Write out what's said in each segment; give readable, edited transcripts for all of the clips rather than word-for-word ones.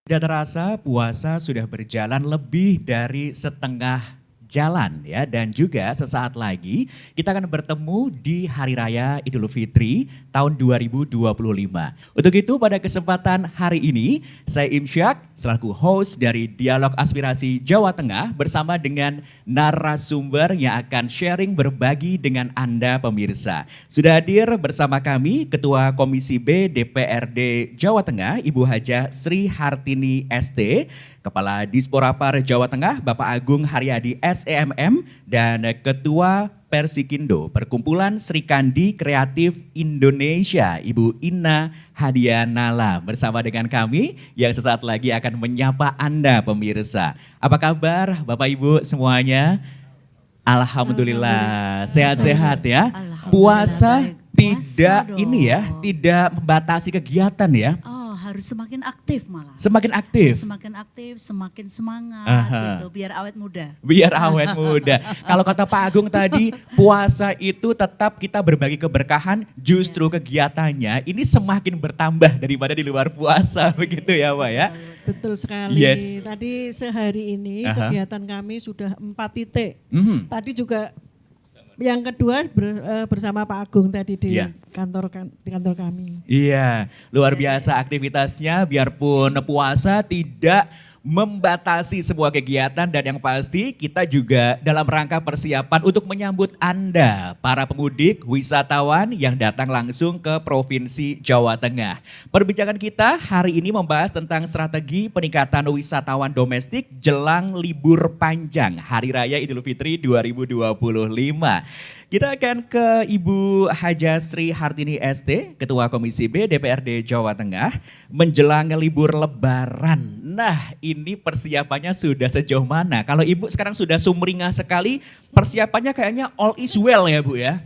Tidak terasa puasa sudah berjalan lebih dari setengah jalan ya, dan juga sesaat lagi kita akan bertemu di Hari Raya Idul Fitri tahun 2025. Untuk itu pada kesempatan hari ini saya Imsyak selaku host dari Dialog Aspirasi Jawa Tengah bersama dengan narasumber yang akan sharing berbagi dengan Anda pemirsa. Sudah hadir bersama kami Ketua Komisi B DPRD Jawa Tengah Ibu Hajah Sri Hartini ST, Kepala Disporapar Jawa Tengah Bapak Agung Haryadi SEMM, dan Ketua Persikindo Perkumpulan Sri Kandi Kreatif Indonesia Ibu Inna Hadianala bersama dengan kami yang sesaat lagi akan menyapa Anda pemirsa. Apa kabar Bapak Ibu semuanya? Alhamdulillah sehat-sehat ya. Puasa tidak ini ya, tidak membatasi kegiatan ya. Harus semakin aktif malah. Semakin aktif. Semakin aktif, semakin semangat gitu, biar awet muda. Biar awet muda. Kalau kata Pak Agung tadi, puasa itu tetap kita berbagi keberkahan, justru kegiatannya ini semakin bertambah daripada di luar puasa, begitu ya Pak ya? Betul sekali. Yes. Tadi sehari ini kegiatan kami sudah 4 titik. Tadi juga yang kedua bersama Pak Agung tadi di kantor kami. Iya, luar biasa aktivitasnya, biarpun puasa tidak membatasi semua kegiatan, dan yang pasti kita juga dalam rangka persiapan untuk menyambut Anda para pemudik wisatawan yang datang langsung ke Provinsi Jawa Tengah. Perbincangan kita hari ini membahas tentang strategi peningkatan wisatawan domestik jelang libur panjang Hari Raya Idul Fitri 2025. Kita akan ke Ibu Hajah Sri Hartini ST, Ketua Komisi B DPRD Jawa Tengah, menjelang libur Lebaran. Nah, ini persiapannya sudah sejauh mana? Kalau Ibu sekarang sudah sumringah sekali, persiapannya kayaknya all is well ya Bu ya?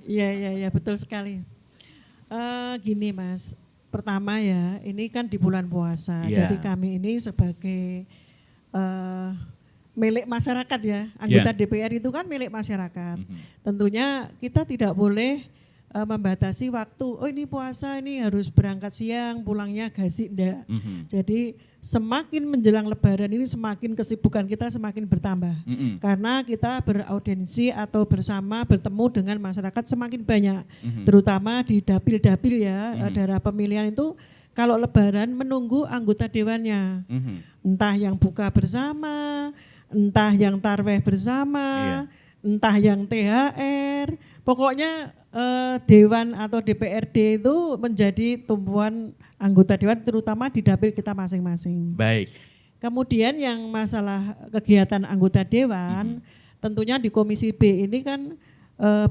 Iya, betul sekali. Gini Mas, pertama ya, ini kan di bulan puasa, jadi kami ini sebagai milik masyarakat ya, anggota DPR itu kan milik masyarakat. Tentunya kita tidak boleh membatasi waktu, oh ini puasa ini harus berangkat siang, pulangnya gasik, enggak. Jadi semakin menjelang lebaran ini semakin kesibukan kita semakin bertambah. Karena kita beraudiensi atau bersama bertemu dengan masyarakat semakin banyak. Terutama di dapil-dapil ya, daerah pemilihan itu kalau lebaran menunggu anggota dewannya. Entah yang buka bersama, entah yang tarweh bersama, entah yang THR, pokoknya dewan atau DPRD itu menjadi tumpuan anggota dewan terutama di dapil kita masing-masing. Baik. Kemudian yang masalah kegiatan anggota dewan, tentunya di Komisi B ini kan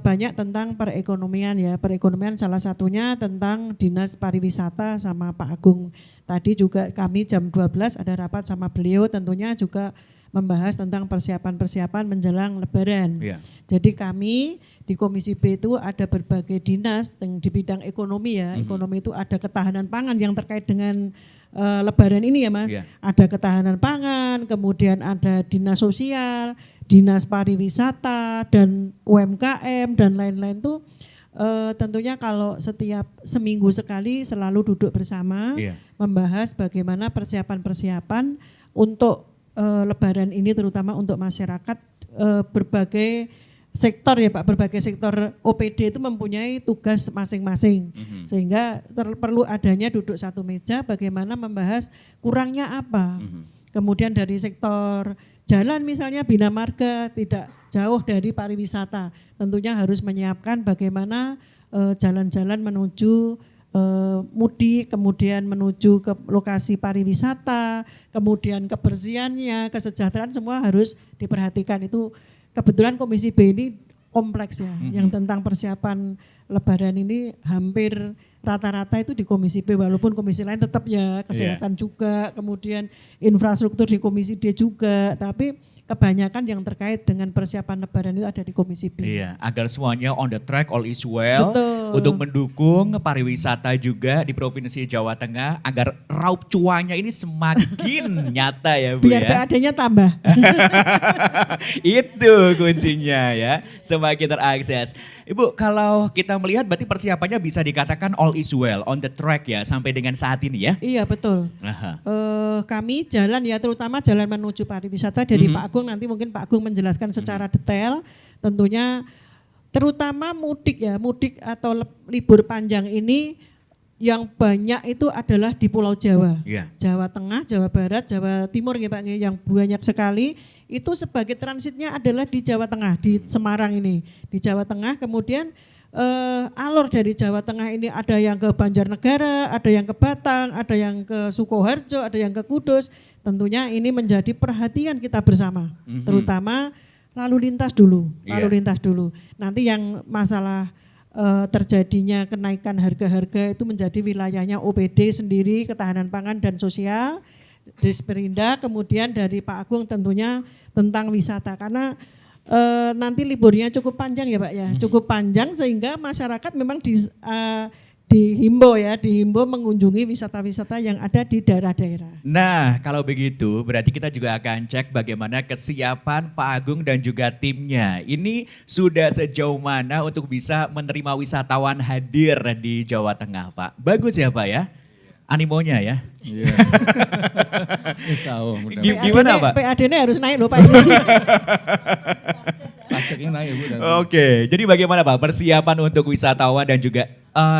banyak tentang perekonomian ya, perekonomian salah satunya tentang Dinas Pariwisata sama Pak Agung. Tadi juga kami jam 12 ada rapat sama beliau, tentunya juga membahas tentang persiapan-persiapan menjelang lebaran. Jadi kami di Komisi B itu ada berbagai dinas di bidang ekonomi ya. Ekonomi itu ada ketahanan pangan yang terkait dengan lebaran ini ya Mas. Ada ketahanan pangan, kemudian ada dinas sosial, dinas pariwisata, dan UMKM dan lain-lain tuh tentunya kalau setiap seminggu sekali selalu duduk bersama membahas bagaimana persiapan-persiapan untuk lebaran ini terutama untuk masyarakat berbagai sektor ya Pak, berbagai sektor OPD itu mempunyai tugas masing-masing. Sehingga perlu adanya duduk satu meja bagaimana membahas kurangnya apa. Kemudian dari sektor jalan misalnya Bina Marga tidak jauh dari pariwisata, tentunya harus menyiapkan bagaimana jalan-jalan menuju mudik, kemudian menuju ke lokasi pariwisata, kemudian kebersihannya, kesejahteraan semua harus diperhatikan. Itu kebetulan Komisi B ini kompleks ya, yang tentang persiapan lebaran ini hampir rata-rata itu di Komisi B, walaupun komisi lain tetap ya kesehatan juga, kemudian infrastruktur di Komisi D juga, tapi kebanyakan yang terkait dengan persiapan Lebaran itu ada di Komisi B. Iya, agar semuanya on the track, all is well. Betul. Untuk mendukung pariwisata juga di Provinsi Jawa Tengah agar raup cuannya ini semakin nyata ya Bu Biar ya. PAD-nya tambah. Itu kuncinya ya, semakin terakses. Ibu, kalau kita melihat berarti persiapannya bisa dikatakan all is well, on the track ya sampai dengan saat ini ya. Iya betul. Aha. Kami jalan ya, terutama jalan menuju pariwisata dari Pak Agung, nanti mungkin Pak Agung menjelaskan secara detail. Tentunya terutama mudik ya, mudik atau libur panjang ini yang banyak itu adalah di Pulau Jawa. Iya. Jawa Tengah, Jawa Barat, Jawa Timur ya Pak, yang banyak sekali. Itu sebagai transitnya adalah di Jawa Tengah, di Semarang ini. Di Jawa Tengah, kemudian alur dari Jawa Tengah ini ada yang ke Banjarnegara, ada yang ke Batang, ada yang ke Sukoharjo, ada yang ke Kudus. Tentunya ini menjadi perhatian kita bersama, terutama lalu lintas dulu, lintas dulu. Nanti yang masalah terjadinya kenaikan harga-harga itu menjadi wilayahnya OPD sendiri, ketahanan pangan dan sosial, Disperinda, kemudian dari Pak Agung tentunya tentang wisata, karena nanti liburnya cukup panjang ya Pak ya, cukup panjang sehingga masyarakat memang dihimbau mengunjungi wisata-wisata yang ada di daerah-daerah. Nah, kalau begitu berarti kita juga akan cek bagaimana kesiapan Pak Agung dan juga timnya. Ini sudah sejauh mana untuk bisa menerima wisatawan hadir di Jawa Tengah, Pak? Bagus ya, Pak ya? Animonya ya? Iya. Insya Allah, mudah-mudahan. Gimana Pak? PAD-nya harus naik loh Pak ini. Pajaknya naik Bu. Oke, jadi bagaimana Pak persiapan untuk wisatawan dan juga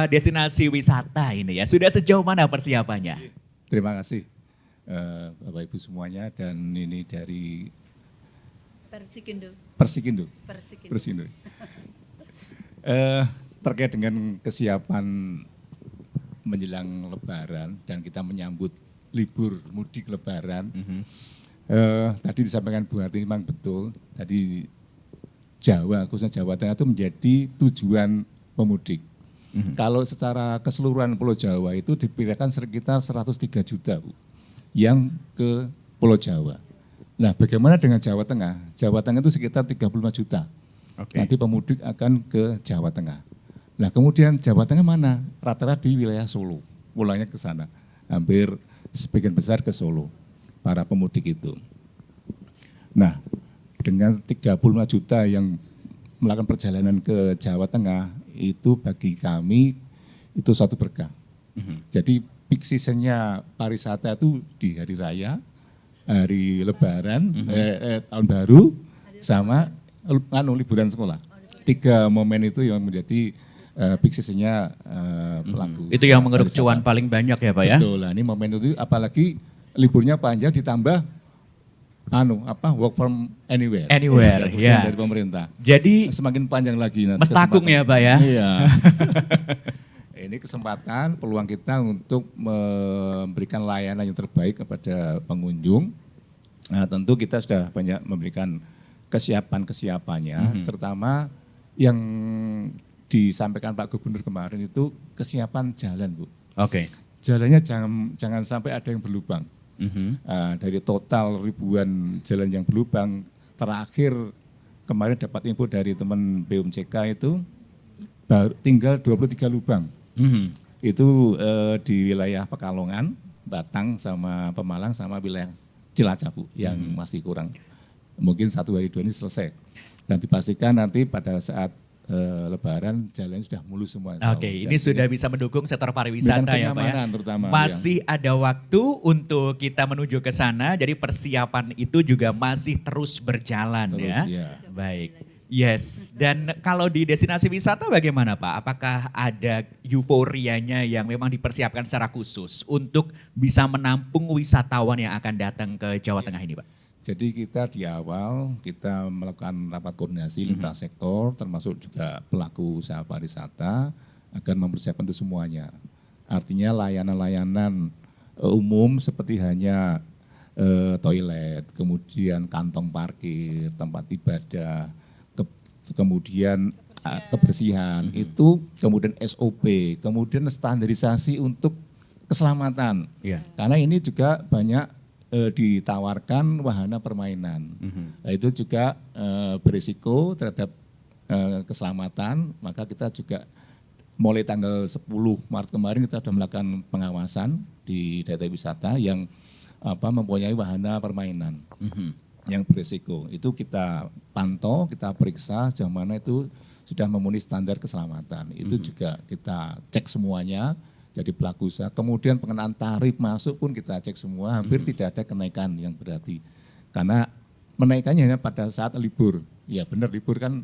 destinasi wisata ini ya? Sudah sejauh mana persiapannya? Terima kasih Bapak Ibu semuanya, dan ini dari Persikindo. Persikindo. Persikindo. Persikindo. Terkait dengan kesiapan menjelang Lebaran dan kita menyambut libur mudik Lebaran, tadi disampaikan Bu Harti memang betul, tadi Jawa, khususnya Jawa Tengah itu menjadi tujuan pemudik. Kalau secara keseluruhan Pulau Jawa itu diperkirakan sekitar 103 juta Bu, yang ke Pulau Jawa. Nah bagaimana dengan Jawa Tengah? Jawa Tengah itu sekitar 35 juta. Nanti pemudik akan ke Jawa Tengah. Nah kemudian Jawa Tengah mana? Rata-rata di wilayah Solo, mulanya ke sana. Hampir sebagian besar ke Solo, para pemudik itu. Nah dengan 35 juta yang melakukan perjalanan ke Jawa Tengah, itu bagi kami itu suatu berkah. Jadi peak seasonnya pariwisata itu di hari raya, hari Lebaran, tahun baru, sama liburan sekolah. 3 momen itu yang menjadi peak seasonnya pelaku. Itu yang mengeruk cuan paling banyak ya Pak ya? Betul lah, ini momen itu apalagi liburnya panjang ditambah work from anywhere. Anywhere, ya. Dari pemerintah. Jadi semakin panjang lagi nanti. mestakung ya Pak ya? Iya. Ini kesempatan, peluang kita untuk memberikan layanan yang terbaik kepada pengunjung. Nah, tentu kita sudah banyak memberikan kesiapannya, terutama yang disampaikan Pak Gubernur kemarin itu kesiapan jalan, Bu. Oke. Jalannya jangan sampai ada yang berlubang. Dari total ribuan jalan yang berlubang, terakhir kemarin dapat info dari teman BUMCK itu baru tinggal 23 lubang. Itu di wilayah Pekalongan, Batang sama Pemalang sama wilayah Cilacap Bu, yang masih kurang. Mungkin 1 hari 2 ini selesai. Dan dipastikan nanti pada saat Lebaran jalan sudah mulus semua. Oke, ini sudah bisa mendukung sektor pariwisata ya Pak ya. Terutama, masih ada waktu untuk kita menuju ke sana, jadi persiapan itu juga masih terus berjalan terus, ya. Baik, yes. Dan kalau di destinasi wisata bagaimana Pak? Apakah ada euforianya yang memang dipersiapkan secara khusus untuk bisa menampung wisatawan yang akan datang ke Jawa Tengah ini Pak? Jadi kita di awal kita melakukan rapat koordinasi lintas sektor, termasuk juga pelaku usaha pariwisata akan mempersiapkan itu semuanya. Artinya layanan-layanan umum seperti hanya toilet, kemudian kantong parkir, tempat ibadah, kemudian kebersihan, itu kemudian SOP, kemudian standarisasi untuk keselamatan. Iya. Karena ini juga banyak ditawarkan wahana permainan. Nah, itu juga berisiko terhadap keselamatan, maka kita juga mulai tanggal 10 Maret kemarin kita sudah melakukan pengawasan di daerah wisata yang mempunyai wahana permainan yang berisiko. Itu kita pantau, kita periksa sejauh mana itu sudah memenuhi standar keselamatan. Itu juga kita cek semuanya. Jadi pelaku usaha, kemudian pengenaan tarif masuk pun kita cek semua, hampir tidak ada kenaikan yang berarti. Karena menaikannya hanya pada saat libur. Ya benar, libur kan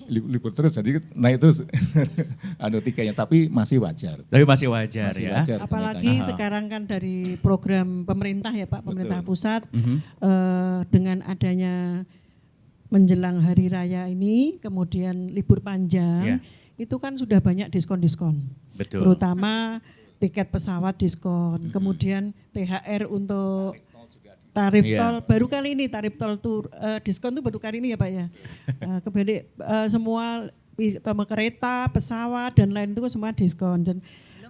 libur terus, jadi naik terus tiketnya, tapi masih wajar. Tapi masih wajar Masih ya. wajar Apalagi kenaikannya. sekarang kan dari program pemerintah ya Pak, pemerintah pusat dengan adanya menjelang hari raya ini, kemudian libur panjang, itu kan sudah banyak diskon-diskon. Betul. Terutama tiket pesawat diskon, kemudian THR untuk tarif tol, baru kali ini tarif tol tuh diskon tuh baru kali ini ya Pak ya. Kebalik semua kereta, pesawat dan lain itu semua diskon. Dan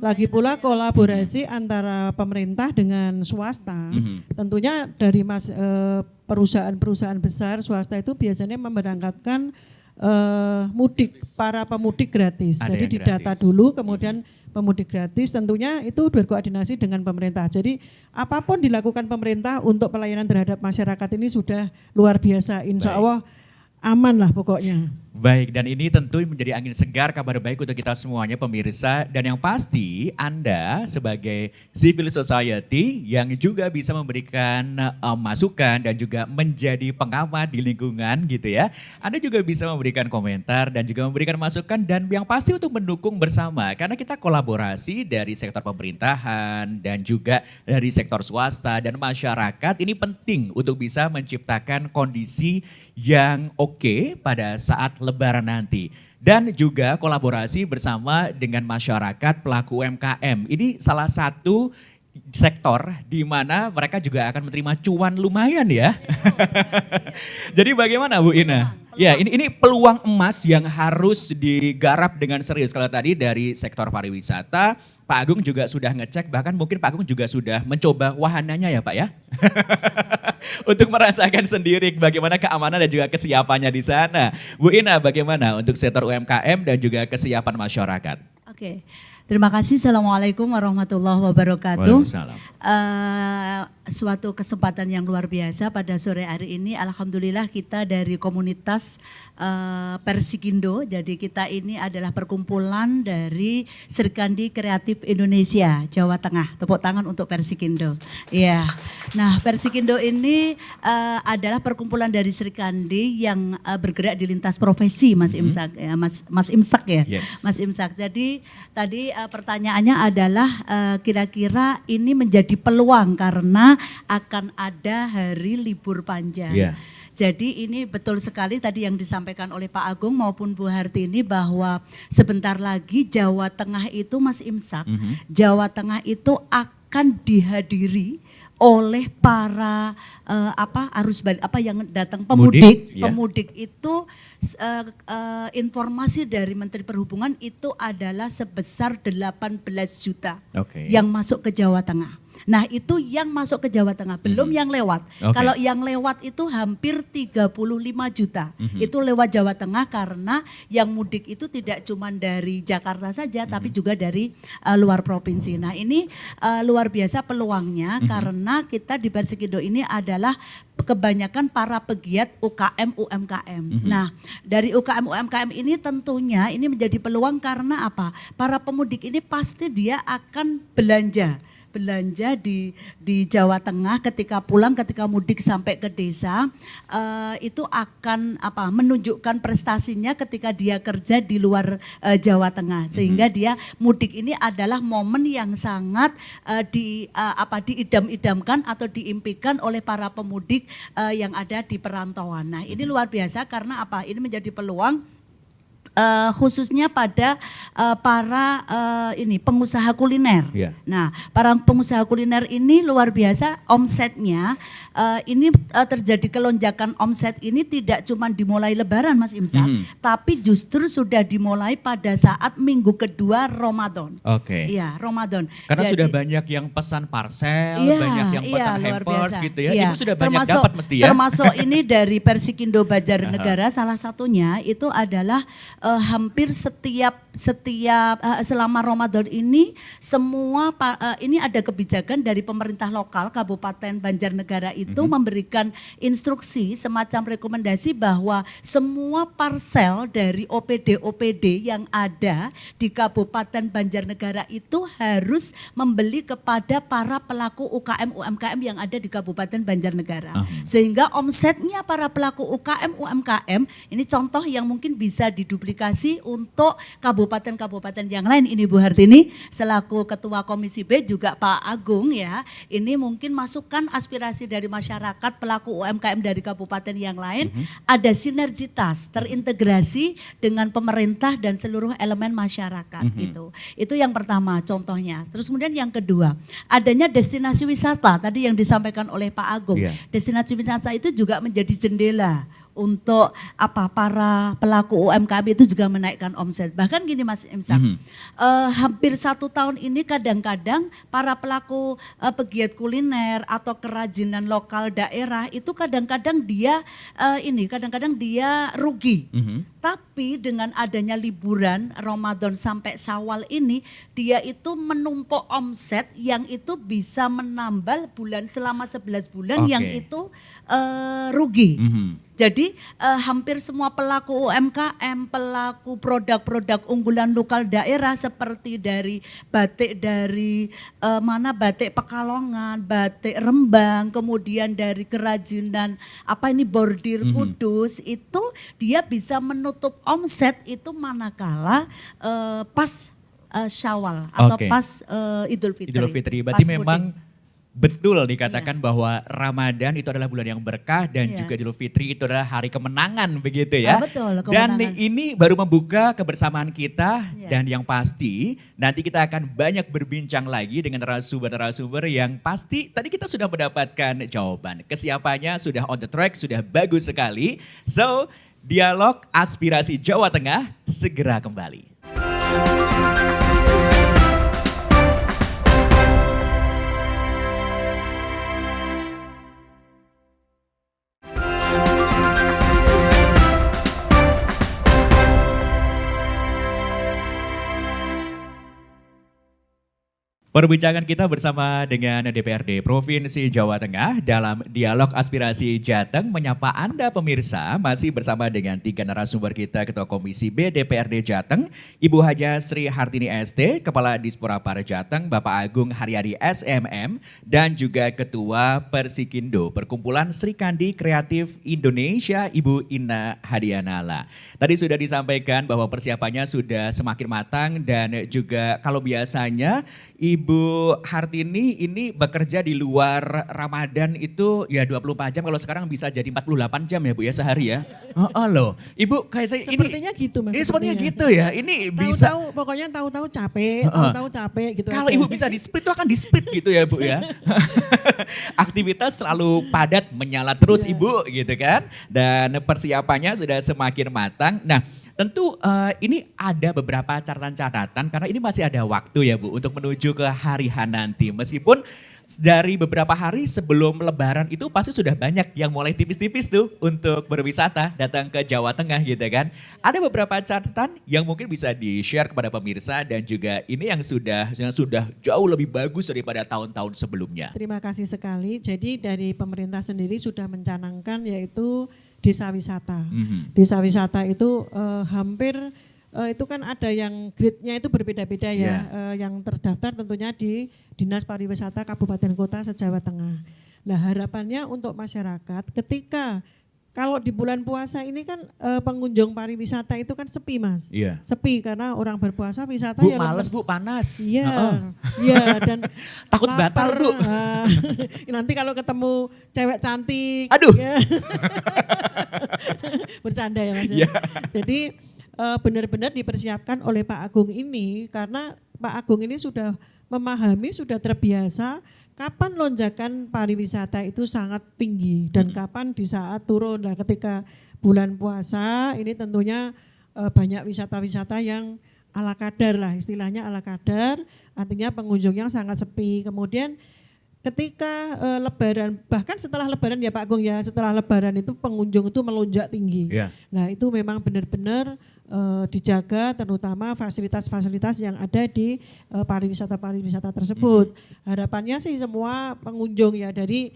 lagi pula kolaborasi antara pemerintah dengan swasta. Tentunya dari perusahaan-perusahaan besar swasta itu biasanya memberangkatkan mudik, para pemudik gratis. Ada Jadi yang didata gratis. dulu, kemudian pemudik gratis, tentunya itu berkoordinasi dengan pemerintah. Jadi apapun dilakukan pemerintah untuk pelayanan terhadap masyarakat ini sudah luar biasa. Insya Allah aman lah pokoknya. Baik, dan ini tentu menjadi angin segar, kabar baik untuk kita semuanya pemirsa. Dan yang pasti Anda sebagai civil society yang juga bisa memberikan masukan dan juga menjadi pengamat di lingkungan gitu ya. Anda juga bisa memberikan komentar dan juga memberikan masukan dan yang pasti untuk mendukung bersama. Karena kita kolaborasi dari sektor pemerintahan dan juga dari sektor swasta dan masyarakat. Ini penting untuk bisa menciptakan kondisi yang oke pada saat Lebaran nanti. Dan juga kolaborasi bersama dengan masyarakat pelaku UMKM. Ini salah satu sektor di mana mereka juga akan menerima cuan lumayan ya. Jadi bagaimana Bu Ina? Ya, ini peluang emas yang harus digarap dengan serius. Kalau tadi dari sektor pariwisata, Pak Agung juga sudah ngecek, bahkan mungkin Pak Agung juga sudah mencoba wahananya ya Pak ya. Untuk merasakan sendiri bagaimana keamanan dan juga kesiapannya di sana. Bu Ina, bagaimana untuk sektor UMKM dan juga kesiapan masyarakat? Oke. Terima kasih. Assalamualaikum warahmatullahi wabarakatuh. Waalaikumsalam. Suatu kesempatan yang luar biasa pada sore hari ini. Alhamdulillah kita dari komunitas Persikindo. Jadi kita ini adalah perkumpulan dari Serikandi Kreatif Indonesia Jawa Tengah. Tepuk tangan untuk Persikindo. Iya. Nah, Persikindo ini adalah perkumpulan dari Serikandi yang bergerak di lintas profesi, Mas Imsak ya, Mas Imsak ya. Yes. Mas Imsak. Jadi tadi pertanyaannya adalah kira-kira ini menjadi peluang karena akan ada hari libur panjang. Yeah. Jadi ini betul sekali tadi yang disampaikan oleh Pak Agung maupun Bu Hartini bahwa sebentar lagi Jawa Tengah itu Mas Imsak, Jawa Tengah itu akan dihadiri oleh para arus balik yang datang pemudik. Mudik, ya. Pemudik itu informasi dari Menteri Perhubungan itu adalah sebesar 18 juta Oke. yang masuk ke Jawa Tengah. Nah itu yang masuk ke Jawa Tengah, belum yang lewat. Oke. Kalau yang lewat itu hampir 35 juta. Itu lewat Jawa Tengah karena yang mudik itu tidak cuma dari Jakarta saja, tapi juga dari luar provinsi. Nah ini luar biasa peluangnya karena kita di Persikindo ini adalah kebanyakan para pegiat UKM UMKM. Nah, dari UKM UMKM ini tentunya ini menjadi peluang karena apa? Para pemudik ini pasti dia akan belanja di Jawa Tengah ketika pulang, ketika mudik sampai ke desa, itu akan menunjukkan prestasinya ketika dia kerja di luar Jawa Tengah, sehingga dia mudik ini adalah momen yang sangat diidam-idamkan atau diimpikan oleh para pemudik yang ada di perantauan. Nah ini luar biasa karena apa? Ini menjadi peluang khususnya pada para pengusaha kuliner. Iya. Nah, para pengusaha kuliner ini luar biasa omsetnya. Ini terjadi kelonjakan omset ini tidak cuma dimulai Lebaran, Mas Imsak, tapi justru sudah dimulai pada saat minggu kedua Ramadan. Oke. Iya, Ramadan. Karena Jadi, sudah banyak yang pesan parcel, iya, banyak yang pesan luar hampers biasa. gitu ya. Iya. Ibu sudah banyak dapat mesti ya. Termasuk ini dari Persikindo Banjarnegara, salah satunya itu adalah hampir setiap selama Ramadan ini semua ini ada kebijakan dari pemerintah lokal Kabupaten Banjarnegara itu memberikan instruksi semacam rekomendasi bahwa semua parsel dari OPD yang ada di Kabupaten Banjarnegara itu harus membeli kepada para pelaku UMKM yang ada di Kabupaten Banjarnegara. Sehingga omsetnya para pelaku UMKM ini contoh yang mungkin bisa diduplikasi untuk kabupaten-kabupaten yang lain. Ini Bu Hartini selaku Ketua Komisi B, juga Pak Agung ya. Ini mungkin masukan aspirasi dari masyarakat pelaku UMKM dari kabupaten yang lain, ada sinergitas, terintegrasi dengan pemerintah dan seluruh elemen masyarakat gitu. Itu yang pertama contohnya. Terus kemudian yang kedua, adanya destinasi wisata tadi yang disampaikan oleh Pak Agung. Iya. Destinasi wisata itu juga menjadi jendela untuk para pelaku UMKM itu juga menaikkan omset. Bahkan gini Mas Imsak, hampir 1 tahun ini kadang-kadang para pelaku pegiat kuliner atau kerajinan lokal daerah itu kadang-kadang dia rugi. Tapi dengan adanya liburan Ramadan sampai Syawal ini, dia itu menumpuk omset yang itu bisa menambal selama 11 bulan yang itu rugi. Jadi hampir semua pelaku UMKM, pelaku produk-produk unggulan lokal daerah seperti dari batik batik Pekalongan, batik Rembang, kemudian dari kerajinan bordir Kudus, itu dia bisa menutup omset itu manakala pas Syawal atau pas Idul Fitri. Idul Fitri. Berarti pas memang mudik. betul dikatakan bahwa Ramadan itu adalah bulan yang berkah dan juga Idul Fitri itu adalah hari kemenangan begitu ya. Betul, dan kemenangan. ini baru membuka kebersamaan kita dan yang pasti nanti kita akan banyak berbincang lagi dengan narasumber-narasumber yang pasti tadi kita sudah mendapatkan jawaban. Kesiapannya sudah on the track, sudah bagus sekali. So, Dialog Aspirasi Jawa Tengah segera kembali. Perbincangan kita bersama dengan DPRD Provinsi Jawa Tengah dalam Dialog Aspirasi Jateng menyapa Anda pemirsa, masih bersama dengan 3 narasumber kita, Ketua Komisi B DPRD Jateng, Ibu Haja Sri Hartini ST, Kepala Dispora Par Jateng, Bapak Agung Haryadi SMM, dan juga Ketua Persikindo Perkumpulan Sri Kandi Kreatif Indonesia, Ibu Ina Hadianala. Tadi sudah disampaikan bahwa persiapannya sudah semakin matang dan juga kalau biasanya Ibu Hartini ini bekerja di luar Ramadan itu ya 24 jam, kalau sekarang bisa jadi 48 jam ya Bu ya sehari ya. Loh, Ibu kayaknya ini Sepertinya gitu Mas. Ini sepertinya gitu ya. Ini bisa Pokoknya tahu-tahu capek gitu. Kalau aja. Ibu bisa di split itu akan di split gitu ya Bu ya. Aktivitas selalu padat menyala terus Ibu gitu kan. Dan persiapannya sudah semakin matang. Nah, tentu ini ada beberapa catatan-catatan karena ini masih ada waktu ya Bu untuk menuju ke hari H nanti. Meskipun dari beberapa hari sebelum Lebaran itu pasti sudah banyak yang mulai tipis-tipis tuh untuk berwisata datang ke Jawa Tengah gitu kan. Ada beberapa catatan yang mungkin bisa di-share kepada pemirsa dan juga ini yang sudah jauh lebih bagus daripada tahun-tahun sebelumnya. Terima kasih sekali. Jadi dari pemerintah sendiri sudah mencanangkan yaitu desa wisata. Desa wisata itu hampir itu kan ada yang grade-nya itu berbeda-beda ya. Yang terdaftar tentunya di Dinas Pariwisata Kabupaten Kota se-Jawa Tengah. Nah harapannya untuk masyarakat ketika kalau di bulan puasa ini kan pengunjung pariwisata itu kan sepi Mas. Iya. Sepi karena orang berpuasa wisata Bu, ya males lemes. Bu, panas. Iya, iya dan Takut lapar. batal Bu. Nanti kalau ketemu cewek cantik. Aduh. Ya. Bercanda ya Mas. Iya. Jadi benar-benar dipersiapkan oleh Pak Agung ini, karena Pak Agung ini sudah memahami, sudah terbiasa kapan lonjakan pariwisata itu sangat tinggi dan kapan di saat turun. Nah, ketika bulan puasa ini tentunya banyak wisata-wisata yang ala kadar lah, istilahnya ala kadar, artinya pengunjungnya sangat sepi. Kemudian ketika Lebaran, bahkan setelah Lebaran ya Pak Agung ya, setelah Lebaran itu pengunjung itu melonjak tinggi. Yeah. Nah itu memang benar-benar dijaga, terutama fasilitas-fasilitas yang ada di pariwisata-pariwisata tersebut. Harapannya sih semua pengunjung ya dari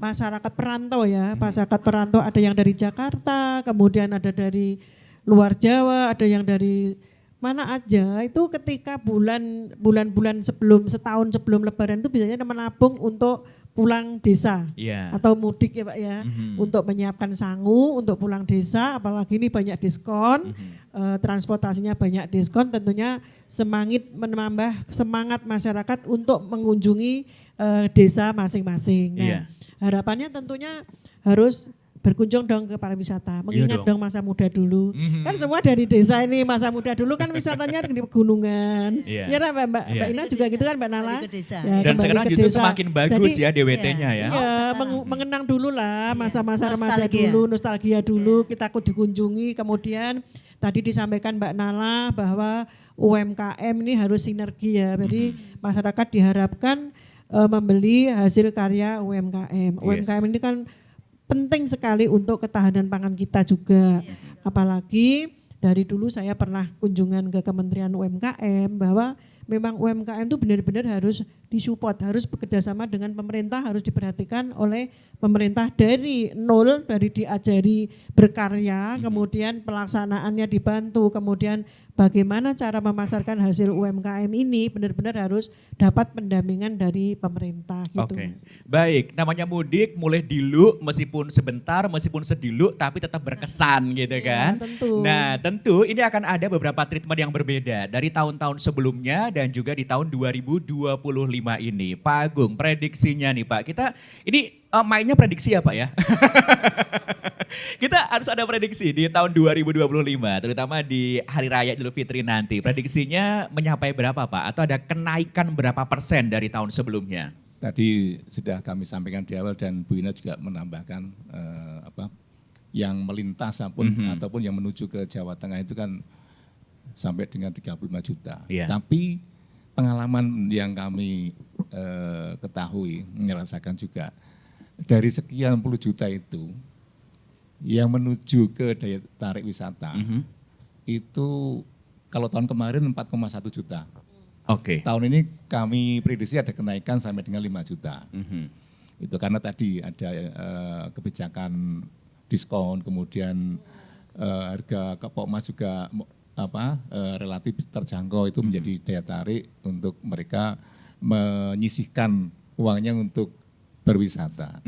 masyarakat perantau ya, masyarakat perantau ada yang dari Jakarta, kemudian ada dari luar Jawa, ada yang dari mana aja, itu ketika bulan-bulan setahun sebelum Lebaran itu biasanya menabung untuk pulang desa atau mudik ya Pak ya, untuk menyiapkan sangu untuk pulang desa, apalagi ini banyak diskon, transportasinya banyak diskon, tentunya menambah semangat masyarakat untuk mengunjungi desa masing-masing. Nah, harapannya tentunya harus berkunjung dong ke pariwisata, mengingat dong masa muda dulu. Kan semua dari desa ini, masa muda dulu kan wisatanya di pegunungan. Ya Mbak Ina juga gitu kan Mbak Nala. Ya, dan sekarang justru semakin bagus. Jadi, ya DWT-nya ya. Mengenang dulu lah masa-masa remaja dulu, nostalgia dulu, kita dikunjungi. Kemudian tadi disampaikan Mbak Nala bahwa UMKM ini harus sinergi ya. Jadi masyarakat diharapkan membeli hasil karya UMKM. UMKM ini kan penting sekali untuk ketahanan pangan kita juga. Apalagi dari dulu saya pernah kunjungan ke Kementerian UMKM bahwa memang UMKM itu benar-benar harus disupport, harus bekerja sama dengan pemerintah, harus diperhatikan oleh pemerintah dari nol, dari diajari berkarya, kemudian pelaksanaannya dibantu, kemudian bagaimana cara memasarkan hasil UMKM ini benar-benar harus dapat pendampingan dari pemerintah gitu. Oke. Baik, namanya mudik mulai dulu meskipun sebentar, meskipun sediluk tapi tetap berkesan gitu kan. Tentu. Nah, tentu ini akan ada beberapa treatment yang berbeda dari tahun-tahun sebelumnya dan juga di tahun 2025 ini. Pak Agung, prediksinya nih Pak. Kita ini mainnya prediksi ya Pak ya? Kita harus ada prediksi di tahun 2025, terutama di Hari Raya Idul Fitri nanti. Prediksinya mencapai berapa Pak? Atau ada kenaikan berapa persen dari tahun sebelumnya? Tadi sudah kami sampaikan di awal dan Bu Ina juga menambahkan yang melintas ataupun yang menuju ke Jawa Tengah itu kan sampai dengan 35 juta. Yeah. Tapi pengalaman yang kami ketahui, merasakan juga, dari sekian puluh juta itu, yang menuju ke daya tarik wisata, itu kalau tahun kemarin 4,1 juta. Oke. Tahun ini kami prediksi ada kenaikan sampai dengan 5 juta. Itu karena tadi ada kebijakan diskon, kemudian harga Pok Mas juga relatif terjangkau, itu menjadi daya tarik untuk mereka menyisihkan uangnya untuk berwisata.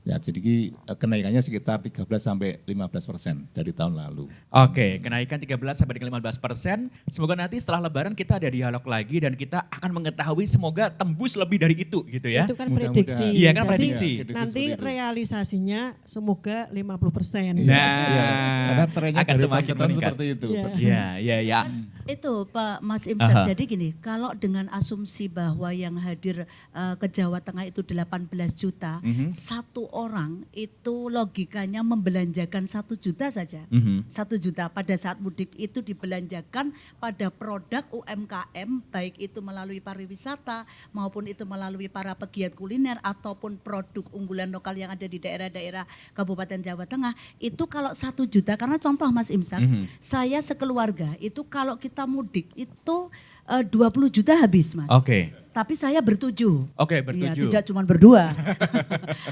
Ya, jadi kenaikannya sekitar 13 sampai 15% dari tahun lalu. Oke, kenaikan 13 sampai dengan 15%. Semoga nanti setelah Lebaran kita ada dialog lagi dan kita akan mengetahui semoga tembus lebih dari itu gitu ya. Itu kan prediksi. Iya kan prediksi. Nanti realisasinya semoga 50%. Karena trennya akan dari semakin tahun meningkat. seperti itu. Iya. Itu Pak Mas Imsan, jadi gini, kalau dengan asumsi bahwa yang hadir ke Jawa Tengah itu 18 juta, satu orang itu logikanya membelanjakan 1 juta saja. 1 juta pada saat mudik itu dibelanjakan pada produk UMKM, baik itu melalui pariwisata maupun itu melalui para pegiat kuliner ataupun produk unggulan lokal yang ada di daerah-daerah Kabupaten Jawa Tengah. Itu kalau 1 juta, karena contoh Mas Imsan, saya sekeluarga itu kalau kita mudik itu 20 juta habis Mas. Oke. Tapi saya bertujuh. Oke, Ya, bertujuh. tidak cuma berdua.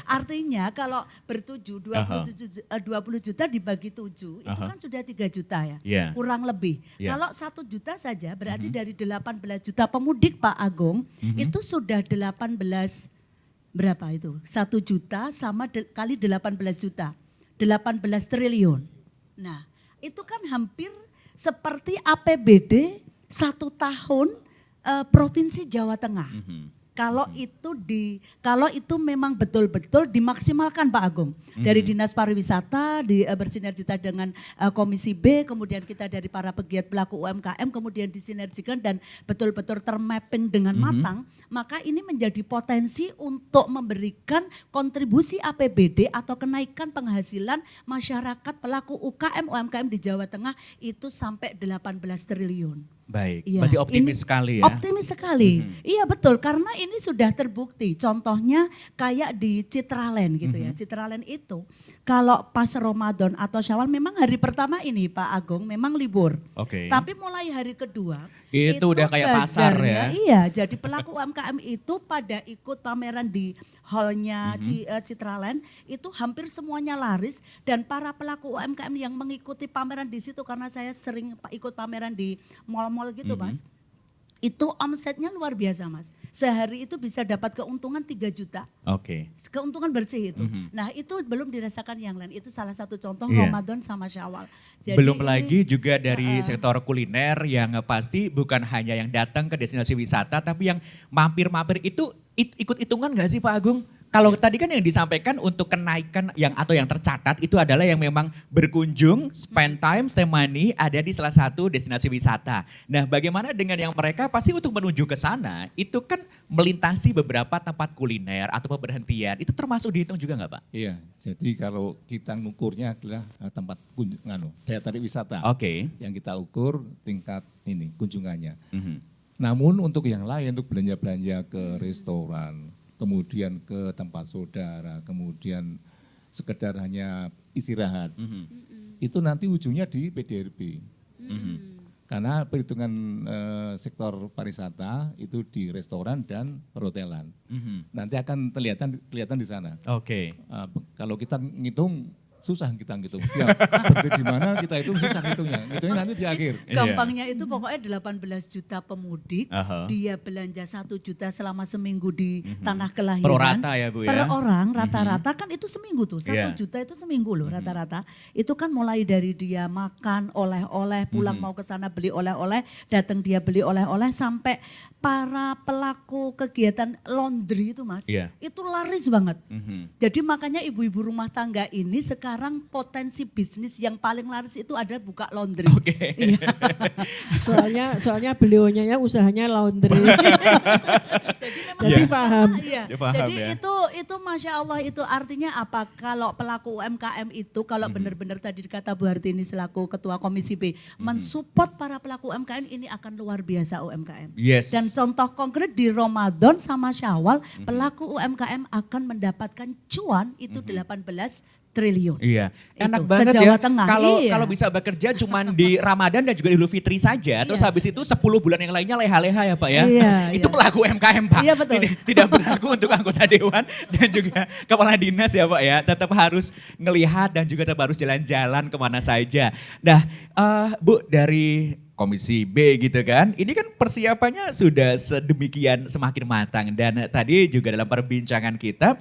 Artinya kalau bertujuh 20 juta dibagi 7 itu kan sudah 3 juta ya. Yeah. Kurang lebih. Yeah. Kalau 1 juta saja berarti dari 18 juta pemudik Pak Agung itu sudah 18 berapa itu? 1 juta sama kali 18 juta. 18 triliun. Nah, itu kan hampir seperti APBD 1 tahun Provinsi Jawa Tengah. Kalau itu memang betul-betul dimaksimalkan Pak Agung dari Dinas Pariwisata bersinergitas dengan Komisi B, kemudian kita dari para pegiat pelaku UMKM kemudian disinergikan dan betul-betul termapping dengan matang, maka ini menjadi potensi untuk memberikan kontribusi APBD atau kenaikan penghasilan masyarakat pelaku UKM UMKM di Jawa Tengah itu sampai 18 triliun. Baik, Iya, berarti optimis ini sekali ya. Optimis sekali, iya betul karena ini sudah terbukti. Contohnya kayak di Citraland gitu ya. Citraland itu kalau pas Ramadan atau Syawal memang hari pertama ini Pak Agung memang libur. Oke. Tapi mulai hari kedua Itu udah kayak pasar ya. Iya, jadi pelaku UMKM itu pada ikut pameran di hallnya Citraland itu hampir semuanya laris dan para pelaku UMKM yang mengikuti pameran di situ karena saya sering ikut pameran di mall-mall gitu Mas. Itu omsetnya luar biasa Mas. Sehari itu bisa dapat keuntungan 3 juta. Oke. Keuntungan bersih itu. Nah itu belum dirasakan yang lain. Itu salah satu contoh Iya. Ramadan sama Syawal. Jadi Belum ini- lagi juga dari sektor kuliner yang pasti bukan hanya yang datang ke destinasi wisata tapi yang mampir-mampir itu ikut hitungan gak sih Pak Agung? Kalau tadi kan yang disampaikan untuk kenaikan yang atau yang tercatat itu adalah yang memang berkunjung, spend time, stay money ada di salah satu destinasi wisata. Nah, bagaimana dengan yang mereka pasti untuk menuju ke sana itu kan melintasi beberapa tempat kuliner atau berhentian. Itu termasuk dihitung juga nggak Pak? Iya, jadi kalau kita ngukurnya adalah tempat daya tarik wisata. Oke. Yang kita ukur tingkat ini kunjungannya. Mhm. Namun untuk yang lain, untuk belanja-belanja ke restoran, kemudian ke tempat saudara, kemudian sekedar hanya istirahat, itu nanti ujungnya di PDRB. Karena perhitungan sektor pariwisata itu di restoran dan perhotelan. Nanti akan kelihatan di sana. Oke. Kalau kita ngitung, susah kita ngitung. Ya, seperti di mana kita itu susah ngitungnya. Ngitungnya nanti di akhir. Gampangnya itu pokoknya 18 juta pemudik, Aha. dia belanja 1 juta selama seminggu di tanah kelahiran. Per rata ya, Bu, ya? Per orang rata-rata kan itu seminggu tuh, 1 Iya. juta itu seminggu loh rata-rata. Itu kan mulai dari dia makan oleh-oleh, pulang mau ke sana beli oleh-oleh, datang dia beli oleh-oleh sampai para pelaku kegiatan laundry itu Mas, Iya. itu laris banget. Jadi makanya ibu-ibu rumah tangga ini sekarang potensi bisnis yang paling laris itu ada buka laundry. Oke. Iya. Soalnya beliaunya ya usahanya laundry. Jadi paham. Iya. Dia paham Jadi ya. itu Masya Allah itu artinya apa? Kalau pelaku UMKM itu kalau benar-benar tadi kata Bu Hartini selaku Ketua Komisi B mensupport para pelaku UMKM ini akan luar biasa UMKM. Yes. Dan contoh konkret di Ramadan sama Syawal pelaku UMKM akan mendapatkan cuan itu 18 triliun. Iya, enak Itu, banget se-Jawa ya. Tengah, Kalau iya. kalau bisa bekerja cuman di Ramadan dan juga Idul Fitri saja, terus Iya. habis itu 10 bulan yang lainnya leha-leha ya Pak ya. Iya, Itu iya. pelaku UMKM Pak. Iya, betul. Tidak berlaku untuk anggota dewan dan juga kepala dinas ya Pak ya. Tetap harus ngelihat dan juga tetap harus jalan-jalan kemana saja. Nah, Bu dari Komisi B gitu kan. Ini kan persiapannya sudah sedemikian semakin matang dan tadi juga dalam perbincangan kita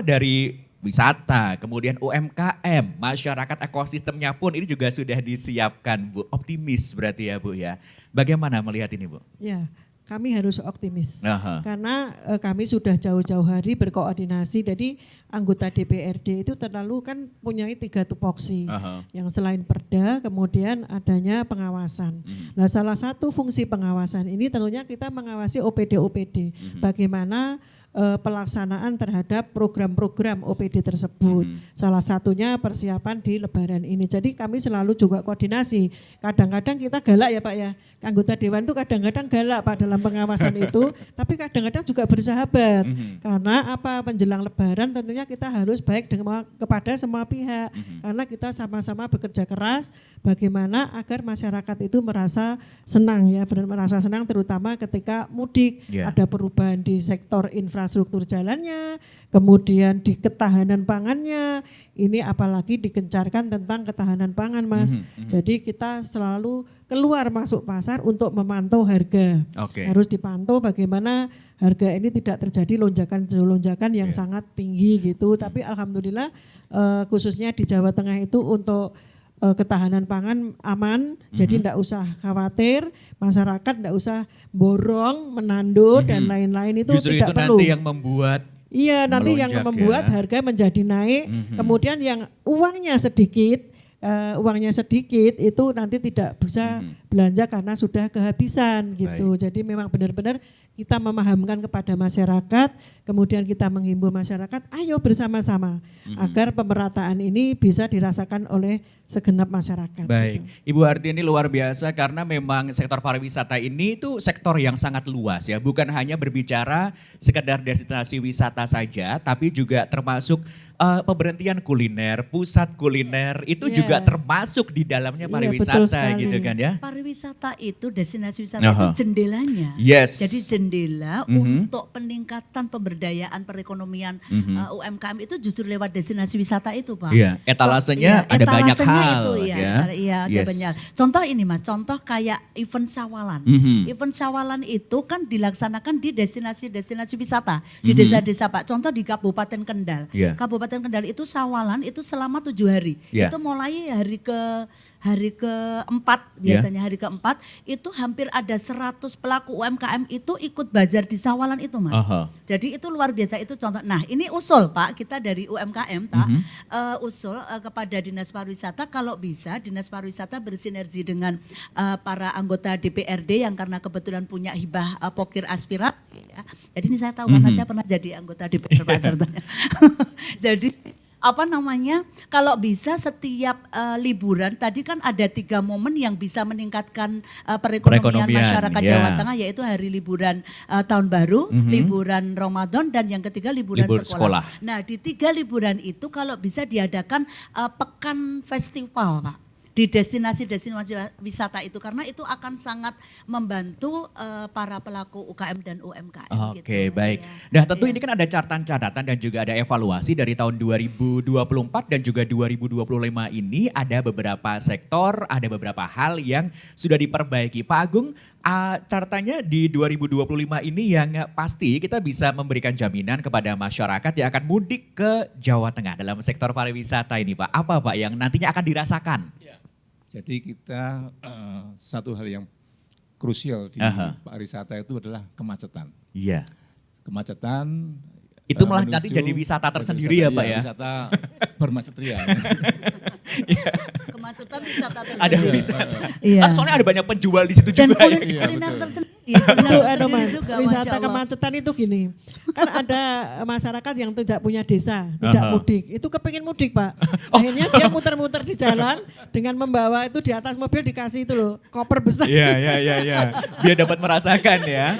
dari wisata, kemudian UMKM, masyarakat ekosistemnya pun ini juga sudah disiapkan Bu. Optimis berarti ya Bu ya. Bagaimana melihat ini Bu? Ya, kami harus optimis. Aha. Karena kami sudah jauh-jauh hari berkoordinasi. Jadi anggota DPRD itu terlalu kan punya 3 tupoksi. Aha. Yang selain perda, kemudian adanya pengawasan. Nah, salah satu fungsi pengawasan ini tentunya kita mengawasi OPD-OPD. Bagaimana pelaksanaan terhadap program-program OPD tersebut. Salah satunya persiapan di Lebaran ini. Jadi kami selalu juga koordinasi. Kadang-kadang kita galak ya Pak ya. Anggota dewan itu kadang-kadang galak Pak dalam pengawasan itu. Tapi kadang-kadang juga bersahabat. Karena apa menjelang Lebaran tentunya kita harus baik kepada semua pihak. Karena kita sama-sama bekerja keras bagaimana agar masyarakat itu merasa senang ya. Merasa senang terutama ketika mudik. Yeah. Ada perubahan di sektor infrastruktur jalannya, kemudian di ketahanan pangannya, ini apalagi digencarkan tentang ketahanan pangan Mas. Jadi kita selalu keluar masuk pasar untuk memantau harga. Oke. Harus dipantau bagaimana harga ini tidak terjadi lonjakan yang sangat tinggi gitu. Tapi alhamdulillah khususnya di Jawa Tengah itu untuk ketahanan pangan aman, jadi tidak usah khawatir, masyarakat tidak usah borong, menandu dan lain-lain itu Justru tidak itu perlu. nanti yang membuat Iya, nanti yang melonjak membuat ya. harga menjadi naik, kemudian yang uangnya sedikit itu nanti tidak bisa belanja karena sudah kehabisan gitu. Jadi memang benar-benar kita memahamkan kepada masyarakat, kemudian kita menghimbau masyarakat, ayo bersama-sama agar pemerataan ini bisa dirasakan oleh segenap masyarakat. Baik, gitu. Ibu Harti ini luar biasa karena memang sektor pariwisata ini itu sektor yang sangat luas ya. Bukan hanya berbicara sekedar destinasi wisata saja, tapi juga termasuk pemberhentian kuliner, pusat kuliner itu juga termasuk di dalamnya Iya, pariwisata betul sekali. gitu kan ya. Pariwisata itu, destinasi wisata Aha. itu jendelanya. Yes. Jadi jendela untuk peningkatan pemberdayaan perekonomian UMKM itu justru lewat destinasi wisata itu, Pak. Iya, etalasenya ada banyak hal, Itu, ya. Iya, ada Yes. banyak. Contoh ini Mas, contoh kayak event Sawalan. Event Sawalan itu kan dilaksanakan di destinasi-destinasi wisata, di desa-desa Pak. Contoh di Kabupaten Kendal. Iya. Kabupaten Kendal itu Sawalan itu selama 7 hari. Iya. Itu mulai hari keempat biasanya hari keempat itu hampir ada 100 pelaku UMKM itu ikut bazar di Sawalan itu, Mas. Aha. Jadi itu luar biasa, itu contoh. Nah, ini usul Pak, kita dari UMKM usul kepada Dinas Pariwisata kalau bisa Dinas Pariwisata bersinergi dengan para anggota DPRD yang karena kebetulan punya hibah pokir aspirasi ya. Jadi ini saya tahu karena saya pernah jadi anggota DPRD Pak ceritanya. Jadi kalau bisa setiap liburan, tadi kan ada 3 momen yang bisa meningkatkan perekonomian masyarakat ya. Jawa Tengah, yaitu hari liburan tahun baru, liburan Ramadan, dan yang ketiga liburan Libur sekolah. sekolah. Nah, di 3 liburan itu kalau bisa diadakan pekan festival, Pak, di destinasi-destinasi wisata itu, karena itu akan sangat membantu para pelaku UKM dan UMKM. Oke, gitu. baik. Ya. Nah, tentu ini kan ada catatan-catatan dan juga ada evaluasi dari tahun 2024 dan juga 2025 ini ada beberapa sektor, ada beberapa hal yang sudah diperbaiki. Pak Agung, catatannya di 2025 ini yang pasti kita bisa memberikan jaminan kepada masyarakat yang akan mudik ke Jawa Tengah dalam sektor pariwisata ini, Pak. Apa Pak yang nantinya akan dirasakan? Jadi kita satu hal yang krusial di pariwisata itu adalah kemacetan. Iya. Kemacetan Itu malah nanti menuju jadi wisata tersendiri ya, Pak ya? Wisata bermacet ria. Kemacetan wisata tersendiri. Ada wisata. Iya. Kan soalnya ada banyak penjual di situ Dan juga. kuliner tersendiri. Itu Kuliner Mas, juga, wisata Masya Allah. kemacetan itu gini, kan ada masyarakat yang tidak punya desa, tidak mudik, itu kepingin mudik Pak. Akhirnya dia muter-muter di jalan dengan membawa itu di atas mobil dikasih itu loh, koper besar. Iya. Biar dapat merasakan ya.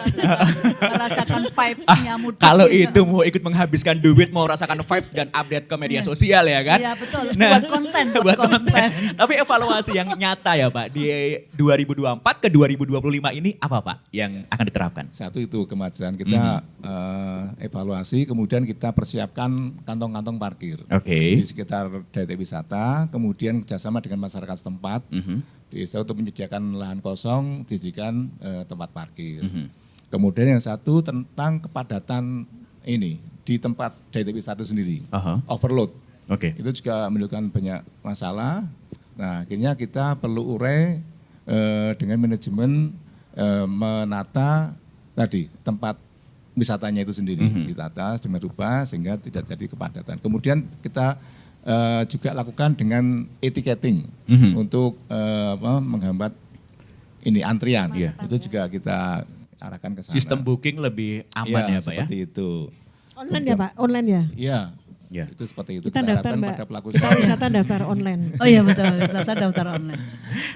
Merasakan vibes-nya mudik. Kalau gitu. itu mau ikut menghabiskan duit, mau rasakan vibes dan update ke media sosial ya kan? Iya betul, buat konten. Buat konten. Tapi evaluasi yang nyata ya Pak, di 2024 ke 2025 ini apa Pak yang akan diterapkan? Satu itu kemacetan, kita evaluasi, kemudian kita persiapkan kantong-kantong parkir. Oke. Di sekitar daerah wisata, kemudian kerjasama dengan masyarakat setempat, desa untuk menyediakan lahan kosong, dijadikan tempat parkir. Kemudian yang satu tentang kepadatan ini di tempat daerah wisata sendiri, overload. Oke. Itu juga menimbulkan banyak masalah. Nah, akhirnya kita perlu urai dengan manajemen menata tadi tempat wisatanya itu sendiri, ditata dengan rupa sehingga tidak jadi kepadatan. Kemudian kita juga lakukan dengan etiketing untuk menghambat ini antrian. Itu juga kita arahkan ke sana. Sistem booking lebih aman ya Pak ya? Seperti itu. Online ya Pak, online ya. Iya. Ya. Itu seperti itu. Kita daftar harapkan Mbak, pada pelaku kita usaha. wisata daftar online. Oh iya betul, wisata daftar online.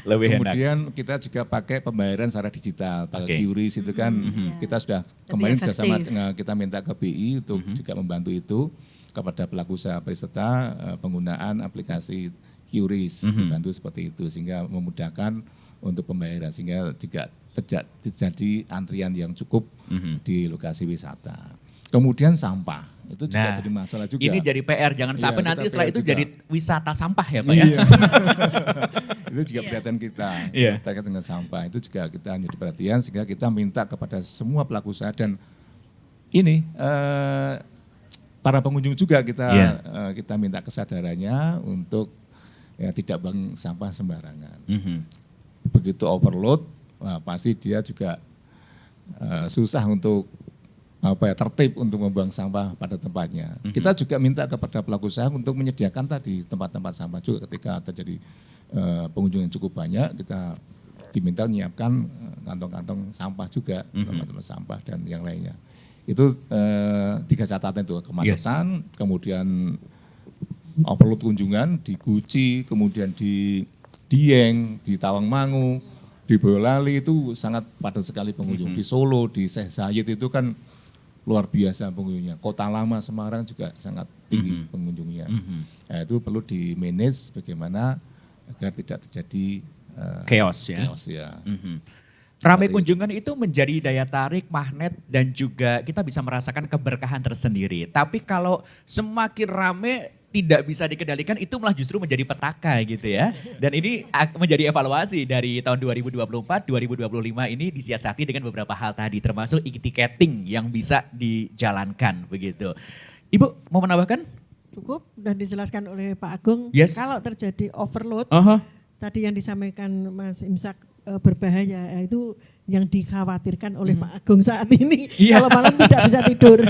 Lebih enak. Kemudian kita juga pakai pembayaran secara digital, pakai Oke. QRIS itu kan kita sudah kemarin efektif. kerjasama kita minta ke BI untuk juga membantu itu kepada pelaku usaha pariwisata penggunaan aplikasi QRIS dibantu seperti itu sehingga memudahkan untuk pembayaran sehingga tidak terjadi antrian yang cukup di lokasi wisata. Kemudian sampah itu juga jadi masalah juga. Ini jadi PR, jangan Iya, sampai kita nanti setelah PR itu juga. jadi wisata sampah ya Pak ya? Iya. Itu juga perhatian kita Iya. terkait dengan sampah. Itu juga kita menjadi perhatian sehingga kita minta kepada semua pelaku usaha dan ini para pengunjung juga kita kita minta kesadarannya untuk ya tidak buang sampah sembarangan. Begitu overload, wah, pasti dia juga susah untuk tertib untuk membuang sampah pada tempatnya. Kita juga minta kepada pelaku usaha untuk menyediakan tadi tempat-tempat sampah juga ketika terjadi pengunjung yang cukup banyak, kita diminta menyiapkan kantong-kantong sampah juga, tempat-tempat sampah dan yang lainnya. Itu 3 catatan itu, kemacetan, kemudian overload kunjungan di Guci, kemudian di Dieng, di Tawangmangu, di Boyolali itu sangat padat sekali pengunjung. Di Solo, di Syekh Zayed itu kan luar biasa pengunjungnya. Kota Lama Semarang juga sangat tinggi pengunjungnya. Nah, itu perlu di-manage bagaimana agar tidak terjadi chaos ya. Ramai kunjungan itu menjadi daya tarik, magnet, dan juga kita bisa merasakan keberkahan tersendiri. Tapi kalau semakin ramai tidak bisa dikendalikan, itu malah justru menjadi petaka gitu ya. Dan ini menjadi evaluasi dari tahun 2024, 2025 ini disiasati dengan beberapa hal tadi, termasuk e-ticketing yang bisa dijalankan begitu. Ibu mau menambahkan? Cukup dan dijelaskan oleh Pak Agung. Yes. Kalau terjadi overload, tadi yang disampaikan Mas Imsak berbahaya, itu yang dikhawatirkan oleh Pak Agung saat ini. Kalau malam tidak bisa tidur.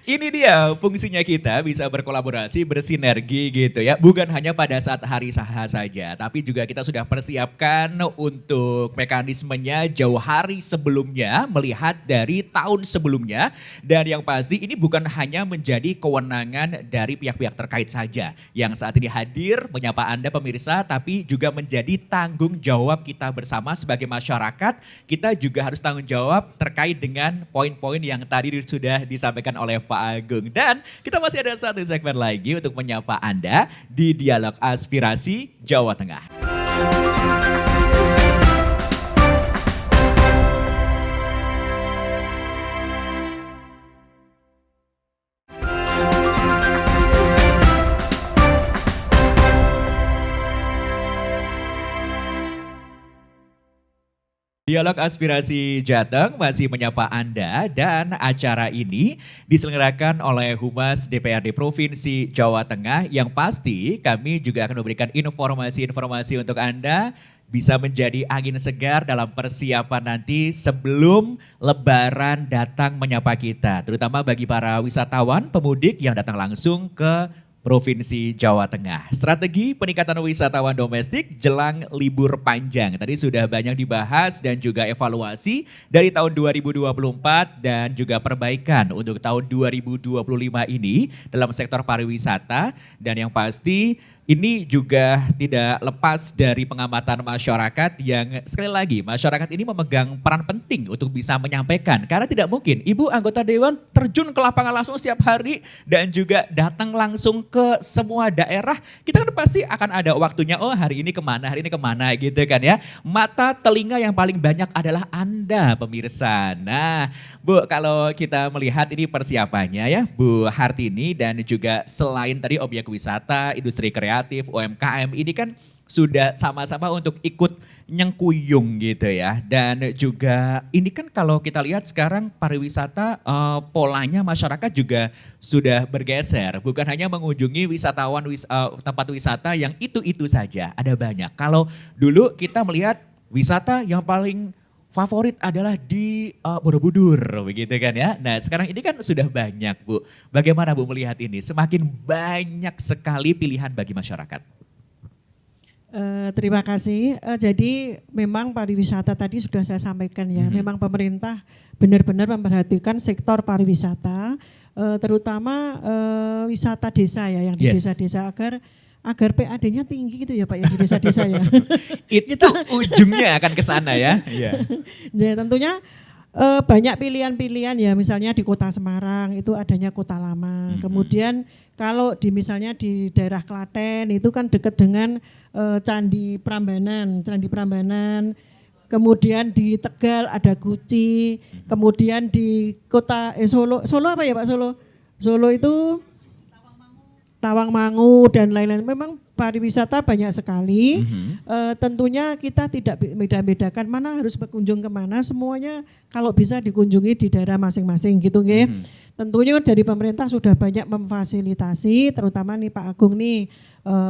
Ini dia fungsinya kita bisa berkolaborasi, bersinergi gitu ya. Bukan hanya pada saat hari saha saja, tapi juga kita sudah persiapkan untuk mekanismenya jauh hari sebelumnya, melihat dari tahun sebelumnya. Dan yang pasti ini bukan hanya menjadi kewenangan dari pihak-pihak terkait saja yang saat ini hadir menyapa Anda pemirsa, tapi juga menjadi tanggung jawab kita bersama sebagai masyarakat. Kita juga harus tanggung jawab terkait dengan poin-poin yang tadi sudah disampaikan oleh Pak Agung. Dan kita masih ada satu segmen lagi untuk menyapa Anda di Dialog Aspirasi Jawa Tengah. Dialog Aspirasi Jateng masih menyapa Anda dan acara ini diselenggarakan oleh Humas DPRD Provinsi Jawa Tengah yang pasti kami juga akan memberikan informasi-informasi untuk Anda bisa menjadi angin segar dalam persiapan nanti sebelum Lebaran datang menyapa kita. Terutama bagi para wisatawan pemudik yang datang langsung ke Provinsi Jawa Tengah. Strategi peningkatan wisatawan domestik jelang libur panjang. Tadi sudah banyak dibahas dan juga evaluasi dari tahun 2024 dan juga perbaikan untuk tahun 2025 ini dalam sektor pariwisata. Dan yang pasti ini juga tidak lepas dari pengamatan masyarakat yang sekali lagi masyarakat ini memegang peran penting untuk bisa menyampaikan. Karena tidak mungkin Ibu anggota Dewan terjun ke lapangan langsung setiap hari dan juga datang langsung ke semua daerah. Kita kan pasti akan ada waktunya, oh hari ini kemana gitu kan ya. Mata telinga yang paling banyak adalah Anda pemirsa. Nah Bu, kalau kita melihat ini persiapannya ya Bu Hartini dan juga selain tadi objek wisata, industri kreatif, UMKM ini kan sudah sama-sama untuk ikut nyengkuyung gitu ya. Dan juga ini kan kalau kita lihat sekarang pariwisata polanya masyarakat juga sudah bergeser. Bukan hanya mengunjungi wisatawan tempat wisata yang itu-itu saja, ada banyak. Kalau dulu kita melihat wisata yang paling favorit adalah di Borobudur begitu kan ya. Nah sekarang ini kan sudah banyak Bu. Bagaimana Bu melihat ini? Semakin banyak sekali pilihan bagi masyarakat. Terima kasih. Jadi memang pariwisata tadi sudah saya sampaikan ya. Memang pemerintah benar-benar memperhatikan sektor pariwisata, terutama wisata desa ya yang di desa-desa agar PAD-nya tinggi gitu ya Pak ya di desa-desa ya. Itu ujungnya akan ke sana ya. Jadi tentunya banyak pilihan-pilihan ya, misalnya di Kota Semarang itu adanya Kota Lama. Kemudian kalau misalnya di daerah Klaten itu kan dekat dengan Candi Prambanan. Kemudian di Tegal ada Guci. Kemudian di kota Solo apa ya Pak Solo? Solo itu Tawangmangu dan lain-lain. Memang pariwisata banyak sekali. Tentunya kita tidak beda-bedakan mana harus berkunjung kemana, semuanya kalau bisa dikunjungi di daerah masing-masing gitu nggih. Tentunya dari pemerintah sudah banyak memfasilitasi, terutama nih Pak Agung nih,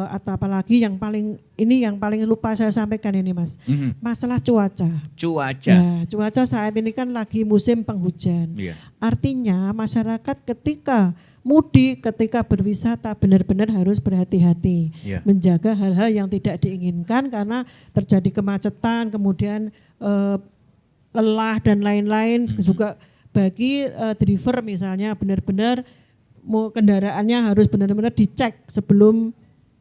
atau apalagi yang paling lupa saya sampaikan ini Mas, masalah cuaca. Cuaca. Ya, cuaca saat ini kan lagi musim penghujan. Iya. Artinya masyarakat ketika mudik, ketika berwisata benar-benar harus berhati-hati, Iya. menjaga hal-hal yang tidak diinginkan karena terjadi kemacetan, kemudian lelah dan lain-lain. Juga bagi driver misalnya benar-benar kendaraannya harus benar-benar dicek sebelum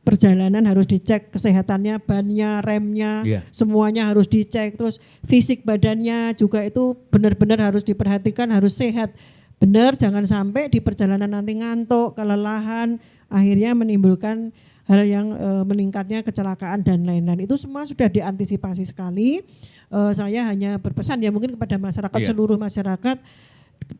perjalanan, harus dicek kesehatannya, bannya, remnya, Iya. semuanya harus dicek. Terus fisik badannya juga itu benar-benar harus diperhatikan, harus sehat. Benar, jangan sampai di perjalanan nanti ngantuk, kelelahan, akhirnya menimbulkan hal yang meningkatnya kecelakaan dan lain-lain. Itu semua sudah diantisipasi sekali. Saya hanya berpesan ya mungkin kepada masyarakat, Iya. seluruh masyarakat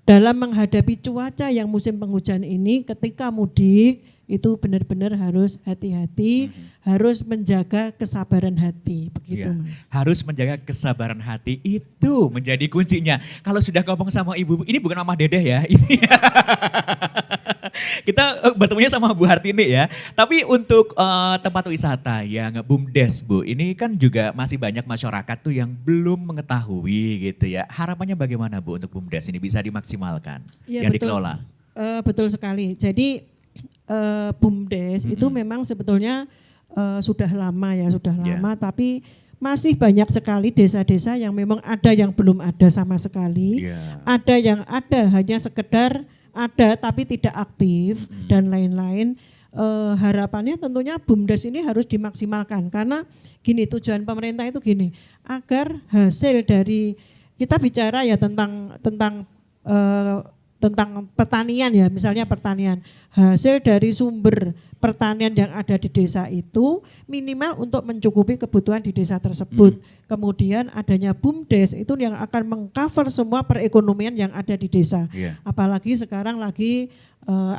dalam menghadapi cuaca yang musim penghujan ini, ketika mudik itu benar-benar harus hati-hati, harus menjaga kesabaran hati, begitu Iya. Mas. Harus menjaga kesabaran hati, itu menjadi kuncinya. Kalau sudah ngomong sama ibu, ini bukan Mama Dedeh ya, ini kita bertemunya sama Bu Hartini ya. Tapi untuk tempat wisata yang BUMDes Bu, ini kan juga masih banyak masyarakat tuh yang belum mengetahui gitu ya. Harapannya bagaimana Bu untuk BUMDes ini bisa dimaksimalkan, Ya, yang betul. dikelola? Betul sekali. Jadi BUMDes itu memang sebetulnya sudah lama ya, sudah lama, tapi masih banyak sekali desa-desa yang memang ada yang belum ada sama sekali, ada yang ada hanya sekedar ada tapi tidak aktif dan lain-lain. Harapannya tentunya BUMDes ini harus dimaksimalkan karena gini, tujuan pemerintah itu gini, agar hasil dari kita bicara ya tentang pertanian ya, misalnya pertanian, hasil dari sumber pertanian yang ada di desa itu minimal untuk mencukupi kebutuhan di desa tersebut. Kemudian adanya BUMDes itu yang akan mengcover semua perekonomian yang ada di desa. Apalagi sekarang lagi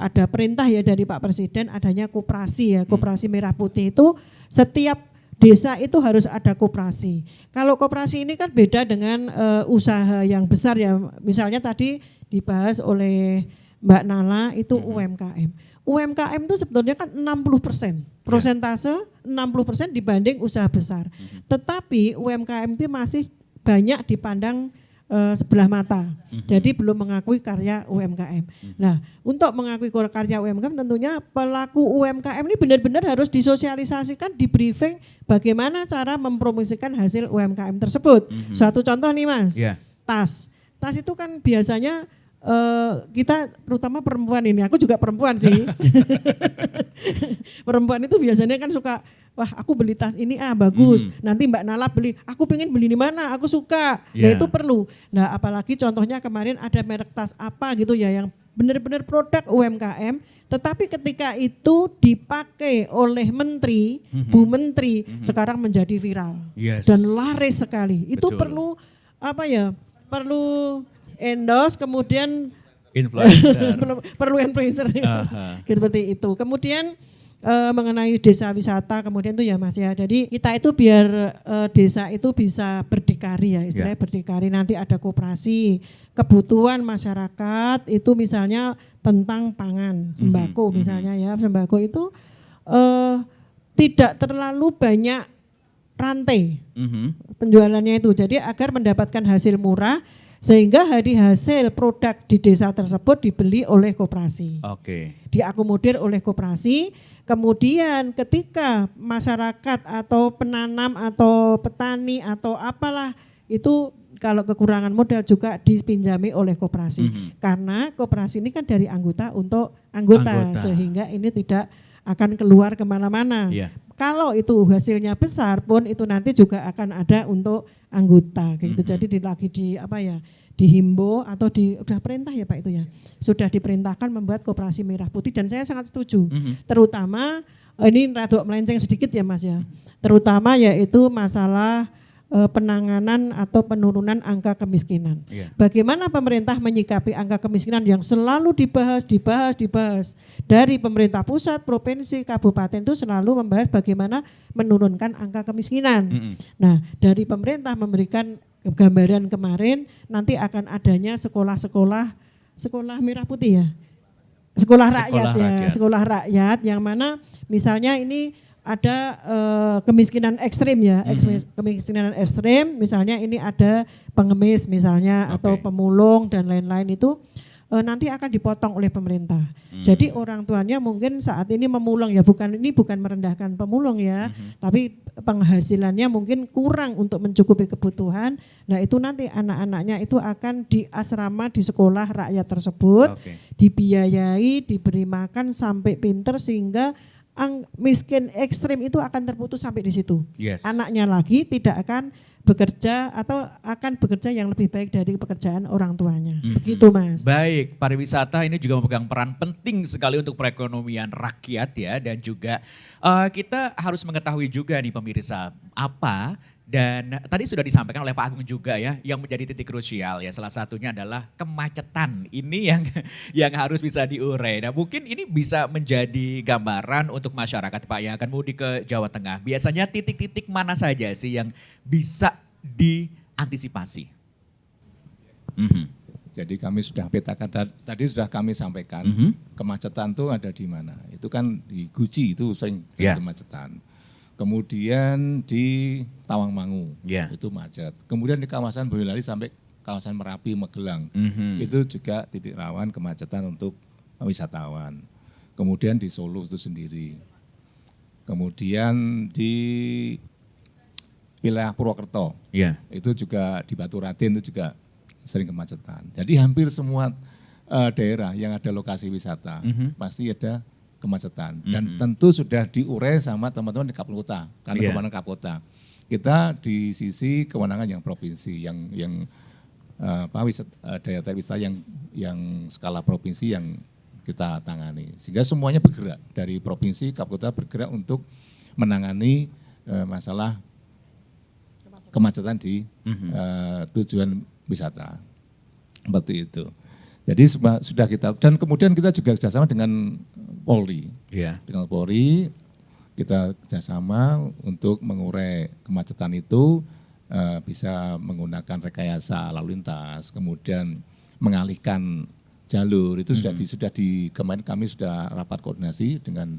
ada perintah ya dari Pak Presiden adanya koperasi ya, koperasi merah putih itu setiap desa itu harus ada koperasi. Kalau koperasi ini kan beda dengan usaha yang besar ya. Misalnya tadi dibahas oleh Mbak Nala itu UMKM. UMKM itu sebetulnya kan 60%, prosentase 60% dibanding usaha besar. Tetapi UMKM itu masih banyak dipandang sebelah mata. Jadi belum mengakui karya UMKM. Nah, untuk mengakui karya UMKM tentunya pelaku UMKM ini benar-benar harus disosialisasikan, di briefing bagaimana cara mempromosikan hasil UMKM tersebut. Suatu contoh nih Mas, tas. Tas itu kan biasanya kita terutama perempuan ini, aku juga perempuan sih. Perempuan itu biasanya kan suka, wah aku beli tas ini bagus, nanti Mbak Nala beli, aku pengen beli di mana, aku suka. Nah itu perlu. Nah apalagi contohnya kemarin ada merek tas apa gitu ya yang benar-benar produk UMKM, tetapi ketika itu dipakai oleh menteri, Bu Menteri, sekarang menjadi viral dan laris sekali. Itu perlu apa ya? Perlu endorse, kemudian influencer. perlu influencer seperti itu. Kemudian mengenai desa wisata kemudian itu ya Mas ya. Jadi kita itu biar desa itu bisa berdikari ya, istilahnya berdikari. Nanti ada koperasi, kebutuhan masyarakat itu misalnya tentang pangan, sembako misalnya ya. Sembako itu tidak terlalu banyak rantai penjualannya itu. Jadi agar mendapatkan hasil murah sehingga hasil produk di desa tersebut dibeli oleh koperasi. Diakomodir oleh koperasi. Kemudian ketika masyarakat atau penanam atau petani atau apalah itu kalau kekurangan modal juga dipinjami oleh koperasi. Karena koperasi ini kan dari anggota untuk anggota. Sehingga ini tidak akan keluar kemana-mana. Kalau itu hasilnya besar pun itu nanti juga akan ada untuk anggota gitu. Jadi lagi dihimbau atau udah perintah ya Pak itu ya. Sudah diperintahkan membuat koperasi merah putih dan saya sangat setuju. Terutama ini rada melenceng sedikit ya Mas ya. Terutama yaitu masalah penanganan atau penurunan angka kemiskinan. Iya. Bagaimana pemerintah menyikapi angka kemiskinan yang selalu dibahas dari pemerintah pusat, provinsi, kabupaten itu selalu membahas bagaimana menurunkan angka kemiskinan. Nah, dari pemerintah memberikan gambaran kemarin nanti akan adanya sekolah merah putih ya. Sekolah rakyat yang mana misalnya ini ada kemiskinan ekstrim ya, kemiskinan ekstrim misalnya ini ada pengemis misalnya atau pemulung dan lain-lain itu nanti akan dipotong oleh pemerintah. Jadi orang tuanya mungkin saat ini memulung ya, bukan merendahkan pemulung ya, tapi penghasilannya mungkin kurang untuk mencukupi kebutuhan. Nah itu nanti anak-anaknya itu akan di asrama di sekolah rakyat tersebut, dibiayai, diberi makan sampai pinter sehingga miskin ekstrim itu akan terputus sampai di situ. Yes. Anaknya lagi tidak akan bekerja atau akan bekerja yang lebih baik dari pekerjaan orang tuanya. Begitu Mas. Baik, pariwisata ini juga memegang peran penting sekali untuk perekonomian rakyat ya, dan juga kita harus mengetahui juga nih pemirsa apa. Dan tadi sudah disampaikan oleh Pak Agung juga ya, yang menjadi titik krusial ya, salah satunya adalah kemacetan. Ini yang harus bisa diurai. Nah mungkin ini bisa menjadi gambaran untuk masyarakat Pak yang akan mudik ke Jawa Tengah. Biasanya titik-titik mana saja sih yang bisa diantisipasi? Jadi kami sudah petakan, tadi sudah kami sampaikan kemacetan itu ada di mana. Itu kan di Guci itu sering kemacetan. Kemudian di Tawangmangu itu macet. Kemudian di kawasan Boyolali sampai kawasan Merapi, Magelang itu juga titik rawan kemacetan untuk wisatawan. Kemudian di Solo itu sendiri. Kemudian di wilayah Purwokerto itu juga di Batu Raden itu juga sering kemacetan. Jadi hampir semua daerah yang ada lokasi wisata pasti ada kemacetan dan tentu sudah diurai sama teman-teman di Kapolkota karena kewenangan Kapolkota. Kita di sisi kewenangan yang provinsi yang daya tarik wisata yang skala provinsi yang kita tangani, sehingga semuanya bergerak dari provinsi Kapolkota bergerak untuk menangani masalah kemacetan di tujuan wisata seperti itu. Jadi sudah kita, dan kemudian kita juga kerjasama dengan Polri. Dengan Polri kita kerjasama untuk mengurai kemacetan itu, bisa menggunakan rekayasa lalu lintas, kemudian mengalihkan jalur. Itu sudah kemarin kami sudah rapat koordinasi dengan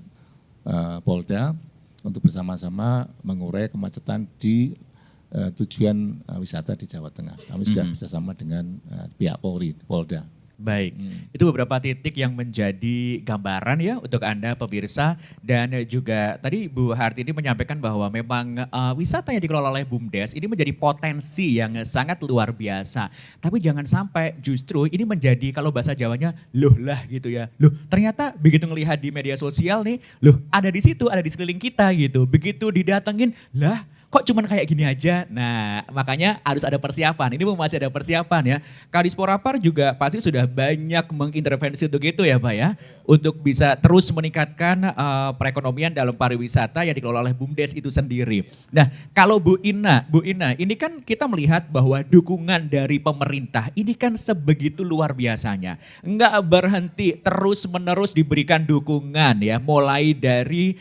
Polda untuk bersama-sama mengurai kemacetan di tujuan wisata di Jawa Tengah. Kami sudah bersama dengan pihak Polri, Polda. Baik, itu beberapa titik yang menjadi gambaran ya untuk Anda pemirsa, dan juga tadi Bu Hartini menyampaikan bahwa memang wisata yang dikelola oleh BUMDes ini menjadi potensi yang sangat luar biasa. Tapi jangan sampai justru ini menjadi, kalau bahasa Jawanya, loh lah gitu ya. Loh ternyata begitu ngelihat di media sosial nih, loh ada di situ, ada di sekeliling kita gitu. Begitu didatengin, lah kok cuman kayak gini aja. Nah makanya harus ada persiapan. Ini masih ada persiapan ya. Kadisporapar juga pasti sudah banyak mengintervensi untuk itu ya Pak ya. Untuk bisa terus meningkatkan perekonomian dalam pariwisata yang dikelola oleh BUMDes itu sendiri. Nah kalau Bu Ina, ini kan kita melihat bahwa dukungan dari pemerintah ini kan sebegitu luar biasanya. Enggak berhenti, terus menerus diberikan dukungan ya. Mulai dari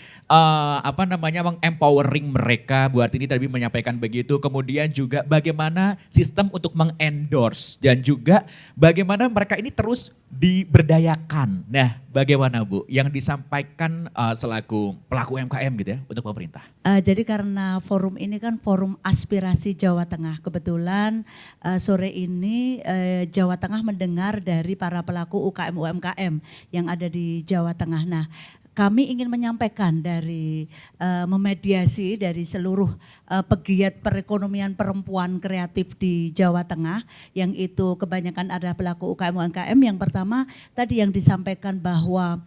empowering mereka, Bu Artini tadi menyampaikan begitu. Kemudian juga bagaimana sistem untuk mengendorse dan juga bagaimana mereka ini terus diberdayakan. Nah, bagaimana Bu yang disampaikan selaku pelaku UMKM gitu ya untuk pemerintah? Jadi karena forum ini kan forum aspirasi Jawa Tengah. Kebetulan sore ini Jawa Tengah mendengar dari para pelaku UKM UMKM yang ada di Jawa Tengah. Nah, kami ingin menyampaikan dari memediasi dari seluruh pegiat perekonomian perempuan kreatif di Jawa Tengah, yang itu kebanyakan adalah pelaku UKM UMKM. Yang pertama tadi yang disampaikan bahwa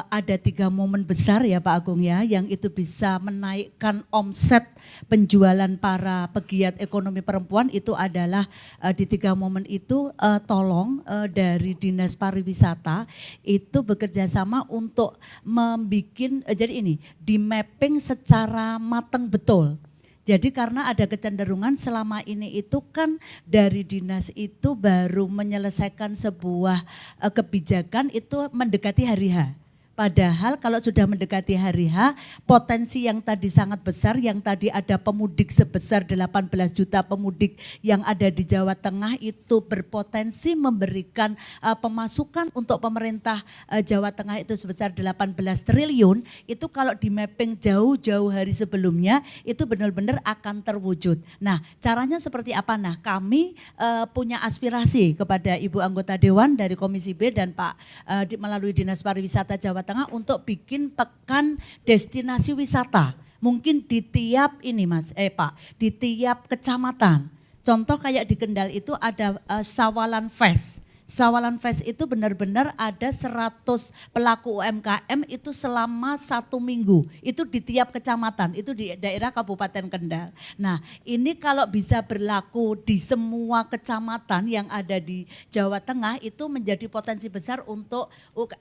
ada 3 momen besar ya Pak Agung ya, yang itu bisa menaikkan omset penjualan para pegiat ekonomi perempuan. Itu adalah di 3 momen itu tolong dari Dinas Pariwisata itu bekerja sama untuk membikin, jadi ini di mapping secara matang betul. Jadi karena ada kecenderungan selama ini itu kan dari dinas itu baru menyelesaikan sebuah kebijakan itu mendekati hari H. Padahal kalau sudah mendekati hari H, potensi yang tadi sangat besar, yang tadi ada pemudik sebesar 18 juta pemudik yang ada di Jawa Tengah itu berpotensi memberikan pemasukan untuk pemerintah Jawa Tengah itu sebesar 18 triliun, itu kalau di mapping jauh-jauh hari sebelumnya itu benar-benar akan terwujud. Nah, caranya seperti apa? Nah, kami punya aspirasi kepada Ibu anggota Dewan dari Komisi B dan Pak melalui Dinas Pariwisata Jawa Tengah untuk bikin pekan destinasi wisata. Mungkin di tiap ini Pak, di tiap kecamatan. Contoh kayak di Kendal itu ada Sawalan Fest. Sawalan Fest itu benar-benar ada 100 pelaku UMKM itu selama 1 minggu. Itu di tiap kecamatan, itu di daerah Kabupaten Kendal. Nah, ini kalau bisa berlaku di semua kecamatan yang ada di Jawa Tengah itu menjadi potensi besar untuk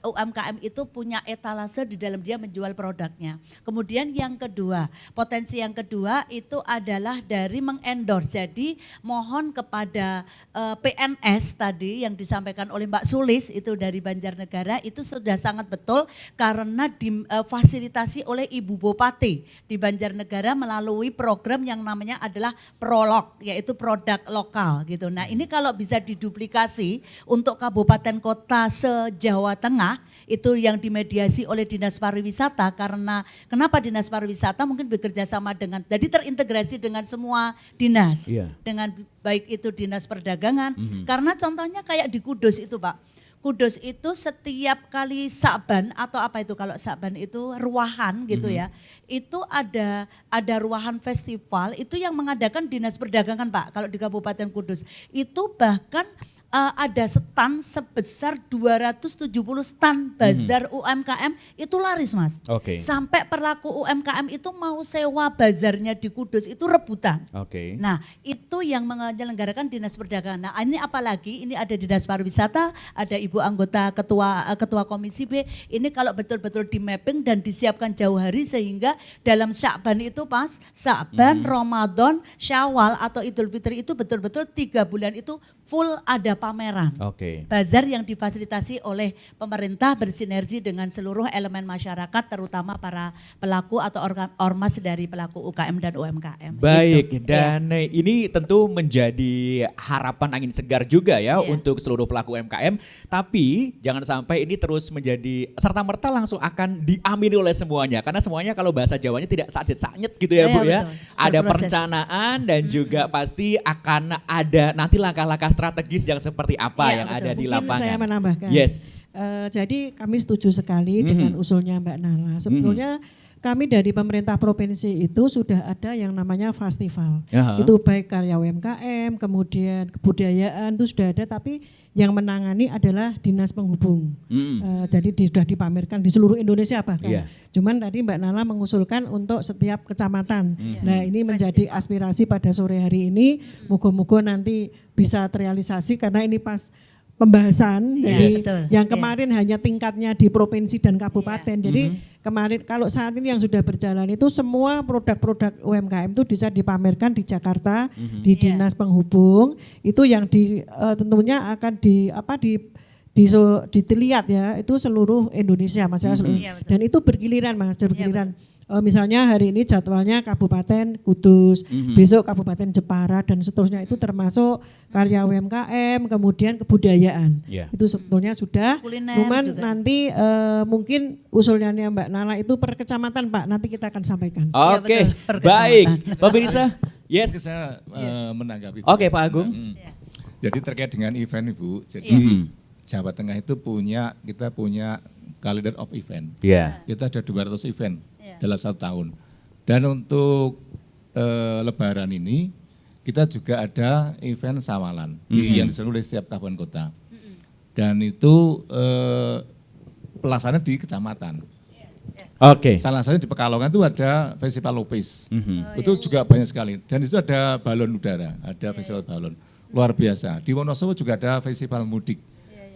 UMKM itu punya etalase di dalam dia menjual produknya. Kemudian yang kedua, potensi yang kedua itu adalah dari mengendorse. Jadi mohon kepada PNS tadi yang disampaikan oleh Mbak Sulis itu dari Banjarnegara itu sudah sangat betul karena difasilitasi oleh Ibu Bupati di Banjarnegara melalui program yang namanya adalah Prolog, yaitu produk lokal gitu. Nah, ini kalau bisa diduplikasi untuk kabupaten kota se-Jawa Tengah itu yang dimediasi oleh Dinas Pariwisata, karena kenapa Dinas Pariwisata mungkin bekerja sama dengan, jadi terintegrasi dengan semua dinas, dengan baik itu Dinas Perdagangan, karena contohnya kayak di Kudus itu Pak, Kudus itu setiap kali Sa'ban atau apa itu kalau Sa'ban itu ruahan gitu ya, itu ada ruahan festival itu yang mengadakan Dinas Perdagangan Pak, kalau di Kabupaten Kudus itu bahkan ada stan sebesar 270 stan bazar UMKM itu laris Mas. Sampai pelaku UMKM itu mau sewa bazarnya di Kudus itu rebutan. Nah, itu yang menyelenggarakan Dinas Perdagangan. Nah, ini apalagi ini ada Dinas Pariwisata, ada Ibu anggota ketua Komisi B. Ini kalau betul-betul di mapping dan disiapkan jauh hari sehingga dalam Sya'ban itu pas Sya'ban, Ramadan, Syawal atau Idul Fitri itu betul-betul 3 bulan itu full ada pameran. Bazar yang difasilitasi oleh pemerintah bersinergi dengan seluruh elemen masyarakat terutama para pelaku atau ormas dari pelaku UKM dan UMKM. Baik, gitu. Dan ini tentu menjadi harapan angin segar juga ya untuk seluruh pelaku UMKM. Tapi jangan sampai ini terus menjadi serta-merta langsung akan diamini oleh semuanya. Karena semuanya kalau bahasa Jawanya tidak sanyet gitu ya Bu ya. Ada perencanaan dan juga pasti akan ada nanti langkah-langkah strategis yang seperti apa yang ada di lapangan. Mungkin saya menambahkan. Jadi kami setuju sekali dengan usulnya Mbak Nala. Sebetulnya kami dari pemerintah provinsi itu sudah ada yang namanya festival. Itu baik karya UMKM, kemudian kebudayaan itu sudah ada, tapi yang menangani adalah Dinas Penghubung. Jadi sudah dipamerkan di seluruh Indonesia bahkan. Cuman tadi Mbak Nala mengusulkan untuk setiap kecamatan. Nah, ini menjadi aspirasi pada sore hari ini. Moga-moga nanti bisa terrealisasi karena ini pas pembahasan. Jadi yang kemarin hanya tingkatnya di provinsi dan kabupaten. Jadi kemarin kalau saat ini yang sudah berjalan itu semua produk-produk UMKM itu bisa dipamerkan di Jakarta di Dinas Penghubung. Itu yang tentunya akan dilihat ya, itu seluruh Indonesia Mas. Dan itu bergiliran Mas, bergiliran. Misalnya hari ini jadwalnya Kabupaten Kudus, besok Kabupaten Jepara dan seterusnya, itu termasuk karya UMKM, kemudian kebudayaan. Itu sebetulnya sudah. Cuman nanti mungkin usulnya Mbak Nala itu per kecamatan Pak, nanti kita akan sampaikan. Baik. Pemirsa, Saya menanggapi. Pak Agung. Jadi terkait dengan event Ibu, jadi Jawa Tengah itu kita punya calendar of event. Kita ada 200 event dalam 1 tahun. Dan untuk Lebaran ini kita juga ada event Sawalan yang diselenggarakan oleh setiap kabupaten kota. Dan itu pelaksanaan di kecamatan. Salah satunya di Pekalongan itu ada Festival Lopis. Itu juga banyak sekali. Dan di situ ada balon udara, ada festival balon. Luar biasa. Di Wonosobo juga ada festival mudik,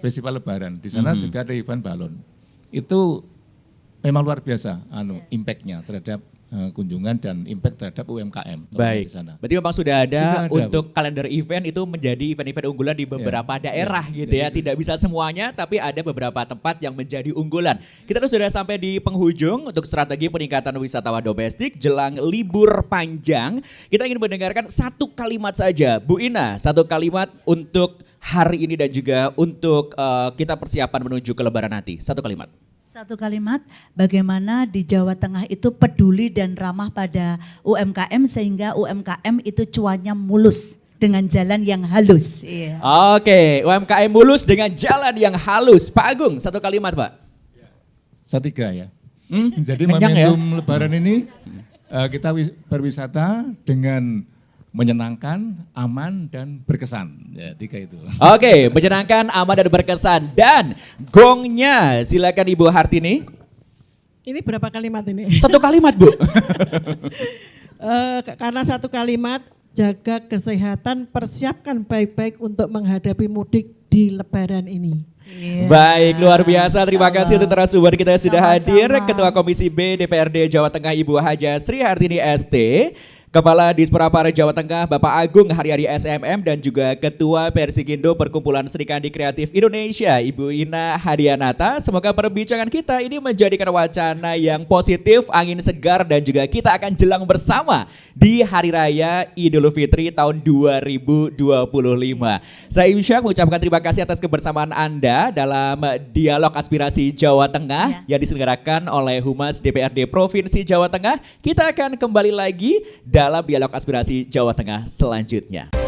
festival Lebaran. Di sana juga ada event balon. Itu memang luar biasa impact-nya terhadap kunjungan dan impact terhadap UMKM. Baik, Di sana. berarti memang sudah ada Sudah ada, untuk kalender event itu menjadi event-event unggulan di beberapa daerah gitu ya. Tidak bisa semuanya, tapi ada beberapa tempat yang menjadi unggulan. Kita sudah sampai di penghujung untuk strategi peningkatan wisatawan domestik jelang libur panjang. Kita ingin mendengarkan satu kalimat saja, Bu Ina, satu kalimat untuk hari ini dan juga untuk kita persiapan menuju ke Lebaran nanti. Satu kalimat. Satu kalimat, bagaimana di Jawa Tengah itu peduli dan ramah pada UMKM sehingga UMKM itu cuannya mulus dengan jalan yang halus. Iya. Oke, UMKM mulus dengan jalan yang halus. Pak Agung, satu kalimat Pak. Saya 3 ya. Jadi Kenyang ya? momentum Lebaran ini kita berwisata dengan menyenangkan, aman, dan berkesan. Ya, 3 itu. Oke, menyenangkan, aman dan berkesan. Dan gongnya silakan Ibu Hartini. Ini berapa kalimat ini? Satu kalimat Bu. Karena satu kalimat, jaga kesehatan, persiapkan baik-baik untuk menghadapi mudik di Lebaran ini. Iya. Baik, luar biasa. Terima kasih untuk narasumber kita yang sudah Sama-sama. hadir. Ketua Komisi B DPRD Jawa Tengah Ibu Haja Sri Hartini ST. Kepala Dispora Jawa Tengah Bapak Agung Haryadi SMM dan juga Ketua Persikindo Perkumpulan Seni Kandi Kreatif Indonesia Ibu Ina Hadianata. Semoga perbincangan kita ini menjadikan wacana yang positif, angin segar dan juga kita akan jelang bersama di Hari Raya Idul Fitri tahun 2025. Saya Imsyak mengucapkan terima kasih atas kebersamaan Anda dalam Dialog Aspirasi Jawa Tengah yang diselenggarakan oleh Humas DPRD Provinsi Jawa Tengah. Kita akan kembali lagi dalam Dialog Aspirasi Jawa Tengah selanjutnya.